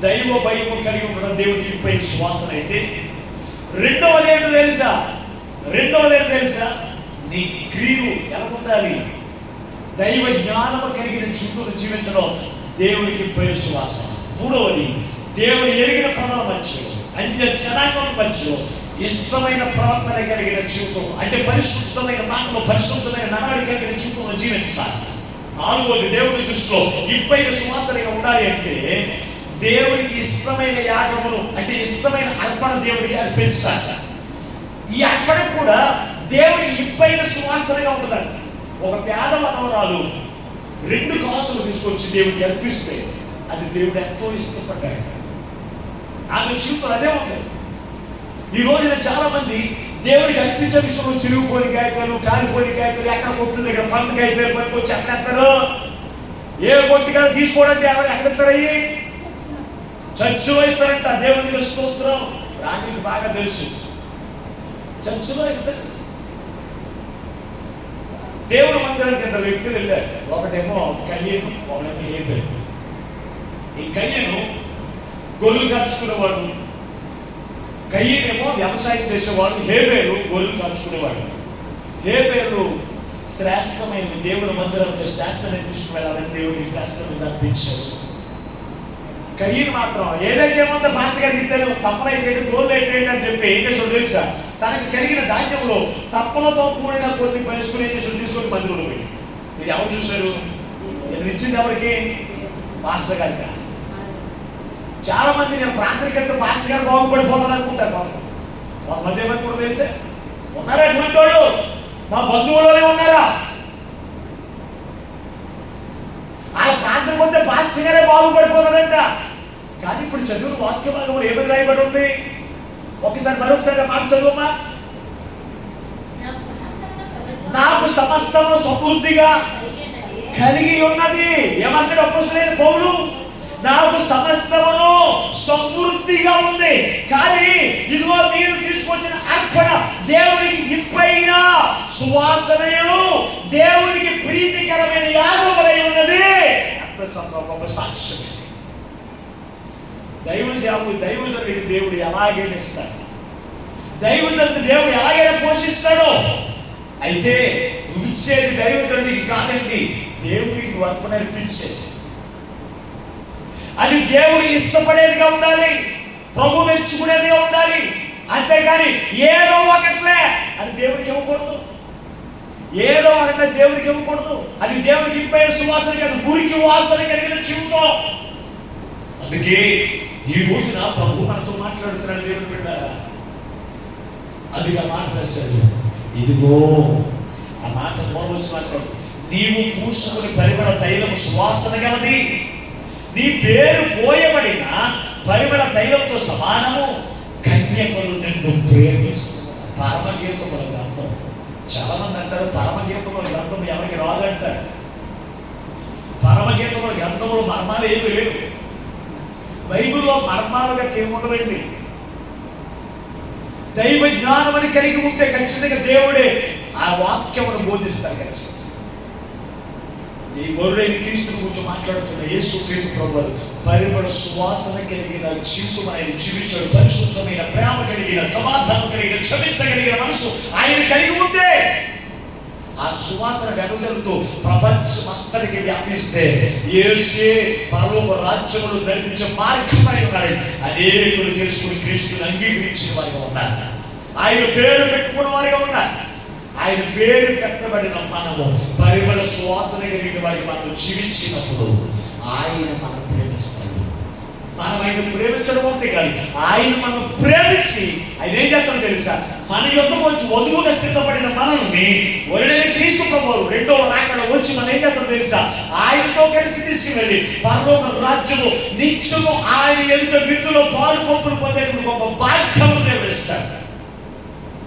దైవ భయము కలిగి ఉండడం దేవుడికి పై శ్వాసన అయితే, రెండవది ఏంటో తెలుసా, నీ క్రియలు ఎలా ఉండాలి, దైవ జ్ఞానము కలిగిన జీవితం జీవించడం దేవుడికి పై శ్వాసన. మూడవది దేవుని ఎరిగిన ప్రజల మధ్యలో, అన్య జనాంగం మధ్యలో ఇష్టమైన ప్రవర్తన కలిగిన జీవితం, అంటే పరిశుద్ధమైన మాటలు, పరిశుద్ధమైన నడవడి కలిగిన జీవితంలో జీవించాలి. 4వది దేవుని దృష్టిలో ఇప్పైన సువాసనగా ఉండాలి అంటే దేవునికి ఇష్టమైన యాగమును, అంటే ఇష్టమైన అర్పణ దేవుడికి అర్పించాలి. ఈ అర్పణ కూడా దేవునికి ఇప్పైన సువాసనగా ఉంటుందండి. ఒక పేద మనవరాలు 2 కాసులు తీసుకొచ్చి దేవుడికి అర్పిస్తే అది దేవుడు ఎంతో ఇష్టపడ్డాడు. ఆమె జీవితం అదే ఉంది. ఈ రోజున చాలా మంది దేవుడికి అర్పించే విషయంలో చిరుగుపోయి గాయకులు, కాలిపోయి గాయకులు, ఎక్కడ కొట్టు దగ్గర పండుగ అయితే పనికి వచ్చి ఎక్కడెత్తారు. ఏ కొట్టుగా తీసుకోవడానికి ఎక్కడెత్తారయ్యి చర్చిలో ఇస్తారంట. దేవునికి స్తోత్రం. రానికి బాగా తెలుసు, చర్చిలో ఇస్తారు. దేవుని మందిరానికి 2 వ్యక్తులు వెళ్ళారు. ఒకటేమో కయ్యను, ఒకటేమో హేబేలు. ఈ కయ్యను గొర్రెలు కాచుకునేవాడు, కయ్యనేమో వ్యవసాయం చేసేవాడు, హేబేలు గొర్రెలు కాచుకునేవాడు. హేబేలు శ్రేష్టమైన దేవుని మందిరానికి శ్రేష్టమైన తీసుకువెళ్ళాలని దేవుడికి శ్రేష్టమైన అర్పించాడు. కయ్యను మాత్రం ఏదైతే ఏముందో ఫాస్ట్గా తిట్టారు, తప్పలైతే తోలు అయితే అని చెప్పి ఏం చేసాడు తెలుసా, తనకు కలిగిన ధాన్యంలో తప్పలతో కూడిన కొన్ని పరుచుకుని ఏం చేసాడు, తీసుకొని మందిరంలో పెట్టి. ఇది ఎవరు చూశారు, ఇది ఇచ్చింది ఎవరికి, మాస్టర్ గారికి. చాలా మంది నేను ప్రాంతరికంగా మాస్టర్ గారు బాగుపడిపోతాను అనుకుంటారు. కొంతమంది ఏమనుకుంటారు తెలుసా, ఉన్నారా అటువంటి వాళ్ళు, మా బంధువులోనే ఉన్నారా, ఆ ప్రాంతం పోతే మాస్టర్ గారే బాగుపడిపోతారంట. కానీ ఇప్పుడు చదువు వాక్య భాగంలో ఏమని రాయబడి ఉంది, ఒకసారి మరొకసారి మాట చదువుమా. నాకు సమస్తము సమృద్ధిగా కలిగి ఉన్నది. ఏమన్నాడు అపోస్తలుడైన పౌలు? నాకు సమస్తమును సమృద్ధిగా ఉంది, కానీ ఇదిగో మీరు తీసుకొచ్చిన అర్పణ దేవునికి ఇంపైన సువాసనయు దేవునికి ప్రీతికరమైన యాగములై ఉన్నది. అంత గొప్ప సాక్ష్యం. దైవజనుడికి దేవుడు ఎలాగైనా ఇస్తాడు, దైవజనుడిని దేవుడు ఎలాగైనా పోషిస్తాడో. అయితే నువ్వు ఇచ్చేది దైవజనుడికి కాదండి, దేవుడికి నువ్వు అర్పణ అర్పించేది. అది దేవుడు ఇష్టపడేదిగా ఉండాలి, ప్రభు మెచ్చుకునేదిగా ఉండాలి. అంతేగాని ఏదో ఒకట్లే అది దేవుడికి ఇవ్వకూడదు, ఏదో ఒకట్లే దేవుడికి ఇవ్వకూడదు. అది దేవుడికి ఇంపైన సువాసన కాదు, గురికి వాసన కలిగిన జీవితం. అందుకే ఈ రోజున ప్రభు మనతో మాట్లాడుతున్నాడు. దేవుడు బిడ్డారా, అదిగా మాట్లాడేశాడు. ఇదిగో ఆ మాట వచ్చి మాట్లాడు, నీవు పూసుకుని పరిమళ తైలము సువాసన గలది, నీ పేరు పోయబడిన పరిమళ తైలంతో సమానము, కన్యకలు నిన్ను ప్రేమిస్తున్నారు. పరమగీతముల గ్రంథం. చాలా మంది అంటారు పరమగీతముల గ్రంథం ఎవరికి రాదంటారు. పరమగీతముల గ్రంథములు మర్మాలు ఏమి లేవు. బైబిల్లో మర్మాలుగా ఏముండవండి. దైవ జ్ఞానం అని కలిగి ఉంటే ఖచ్చితంగా దేవుడే ఆ వాక్యమును బోధిస్తారు. కలిసి ఈ గొర్రెని క్రీస్తుని గురించి మాట్లాడుతున్న యేసు క్రీస్తు ప్రభువు పరిమళ సువాసన కలిగిన జీవితం ఆయన జీవించాడు. పరిశుద్ధమైన ప్రేమ కలిగిన, సమాధానం కలిగిన, క్షమించగలిగిన మనసు ఆయన కలిగి ఉంటే ఆ సువాసన వెనుజలుతూ ప్రపంచం అంతటికి వ్యాపిస్తే యేసే పరలోక రాజ్యములు నడిపించే మార్గమై ఉన్నాడు. అనేకులు తెలుసుకుని క్రీస్తుని అంగీకరించిన వారిగా ఉన్నారు, ఆయన పేరు పెట్టుకున్న వారిగా ఉన్నారు. ఆయన పేరు పెట్టబడిన మనము పరిమళ సువాసన కలిగిన వారికి మనం జీవించినప్పుడు ఆయన మనం ప్రేమిస్తాడు. మనం ఆయన ప్రేమించడం అంతే కాదు, ఆయన మనం ప్రేమించి ఆయన ఏం చేస్తాడో తెలుసా, మన యొక్క వచ్చి వధువుగా సిద్ధపడిన మనల్ని ఒరిడైన క్రీస్తు ప్రభువు రెండవ రాకడ వచ్చి మనం ఏం చేస్తాడో తెలుసా, ఆయనతో కలిసి తీసుకువెళ్ళి పరలోక రాజ్యము నిత్యము ఆయన ఎదుట విందులో పాలు పంపులు పొందేటువంటి గొప్ప భాగ్యము నిర్వహిస్తాడు.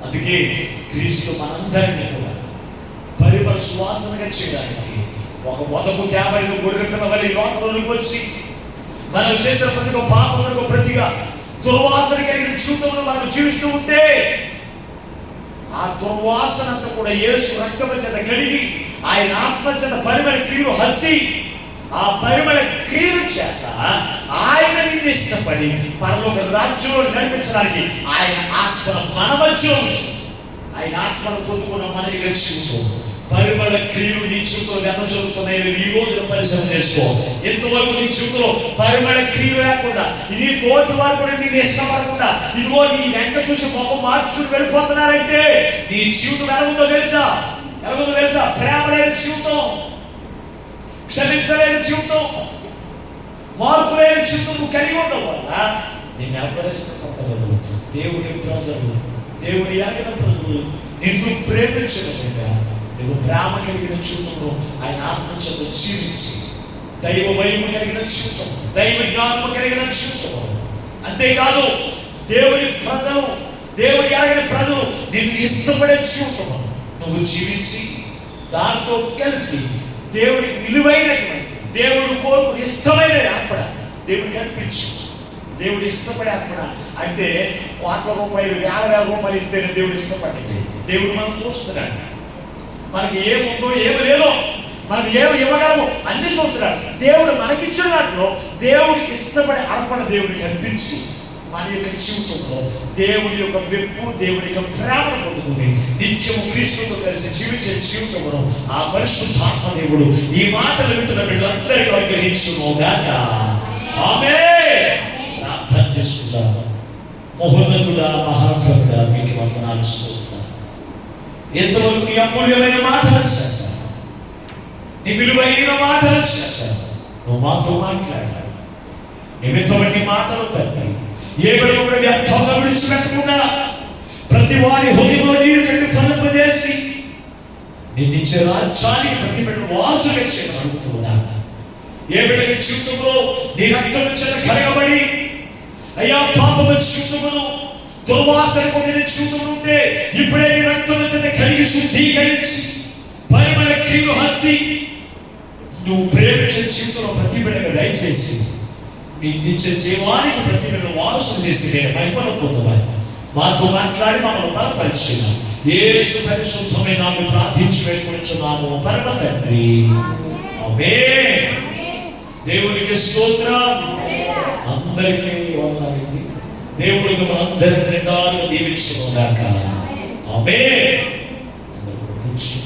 అందుకే క్రీస్తు మనందరినీ కూడా పరిమళ సువాసనగా చేయడానికి ఒక వదకు తేబడిన గొర్రె పిల్ల వలె లోకంలోకి వచ్చి మనం చేసిన ప్రతి పాపములకు ప్రతిగా దుర్వాసన కలిగిన జీవితంలో మనం జీవిస్తూ ఉంటే ఆ దుర్వాసన అంతా కూడా యేసు రక్తము చేత కడిగి ఆయన ఆత్మ చేత పరిమళ క్రియలు హత్తి ఆ పరిమళ క్రియలు చేత ఆయన నిన్ను ఇష్టపడి పరలోక రాజ్యంలో నడిపించడానికి ఆయన ఆత్మను మన మధ్యలో ఉంచి ఆయన ఆత్మను పొందుకున్న మనకి రక్షించు. పరిమళ క్రియలు నీ జీవితంలో ఎంత జరుగుతున్నాయో ఈ రోజున పరిశ్రమ చేసుకో. ఎంతవరకు నీ జీవితంలో పరిమళ క్రియలు లేకుండా, నీ తోటి వారు కూడా నేను ఇష్టపడకుండా ఇదిగో నీ వెంట చూసి మొహం మార్చుకుని వెళ్ళిపోతున్నారంటే నీ జీవితం ఎలాగుందో తెలుసా? ప్రేమ లేని జీవితం, క్షమించలేని జీవితం, మార్పు లేని జీవితం నువ్వు కలిగి ఉండడం వల్ల నేను ఎవరు ఇష్టపడలేదు. దేవుని ప్రజలు, దేవుని యాగిన ప్రజలు నిన్ను ప్రేమించగా నువ్వు ప్రేమ కలిగిన జీవితంలో ఆయన ఆత్మచేత జీవించి దైవ భయం కలిగిన జీవితం, దైవ జ్ఞానం కలిగిన జీవితం. అంతేకాదు దేవుని ప్రజలు, దేవుని యాగిన ప్రజలు నిన్ను ఇష్టపడే జీవితం నువ్వు జీవించి దాంతో కలిసి దేవుడికి విలువైనటువంటి, దేవుడు కోరుకు ఇష్టమైన అర్పణ దేవుడికి అర్పించు. దేవుడు ఇష్టపడే అర్పణ అంటే కోట్ల రూపాయలు, వేల రూపాయలు ఇస్తేనే దేవుడు ఇష్టపడండి. దేవుడు మనం చూస్తున్నాడు, మనకి ఏముందో ఏమి లేదో, మనం ఏమి ఇవ్వగలము అన్ని చూస్తున్నాడు. దేవుడు మనకిచ్చిన వాటిలో దేవుడికి ఇష్టపడే అర్పణ దేవుడికి అర్పించి మన యొక్క జీవితంలో దేవుడి యొక్క మెప్పు, దేవుడి యొక్క ప్రేమను పొందుకుని నిత్యము క్రీస్తుతో కలిసి జీవించే జీవితంలో ఆ పరిశుద్ధాత్మ దేవుడు ఈ మాటలు వింటున్న బిడ్డలందరికీ అనుగ్రహించును గాక. ఆమేన్. ప్రార్థన చేసుకుందాం. మహోన్నతుడా, మహాకరుడా, మీకు వందనాలు స్తోత్రాలు. ఎంతవరకు నీ అమూల్యమైన మాటలు చేస్తాను, నీ విలువైన మాటలు చేస్తాను. నువ్వు మాతో మాట్లాడాలి. నువ్వెంతటి మాటలు తండ్రి ఏ విధంగా కూడా వ్యర్థంగా విడిచిపెట్టకుండా ప్రతి వారి హృదయంలో నీరు కట్టి ఫలింపజేసి నిన్నిచ్చే రాజ్యానికి ప్రతి బిడ్డ వాసుగా చేయమని అడుగుతున్నా. ఏ బిడ్డకి జీవితంలో నీ రక్తం చేత కలగబడి అయ్యా పాపం జీవితమును దుర్వాసన పొందిన జీవితం ఉంటే ఇప్పుడే నీ రక్తం చేత కలిగి శుద్ధీకరించి పరిమళ క్రియలు హత్తి నువ్వు ప్రేమించిన జీవితంలో ప్రతి బిడ్డగా దయచేసి నీ నిత్య జీవానికి ప్రతి బిడ్డ వారసు చేసి నేను మహిమను పొందవాలి. మాతో మాట్లాడి మమ్మల్ని బలపరిచిన యేసు పరిశుద్ధమైన నామమున ప్రార్థించి వేడుకొనుచున్నాము పరమ తండ్రి. ఆమేన్. దేవునికి స్తోత్రం. అందరికీ వందనాలండి. దేవుడు మనందరిని నిండారుగా దీవించును గాక. ఆమేన్. అందరూ కూర్చుందాం.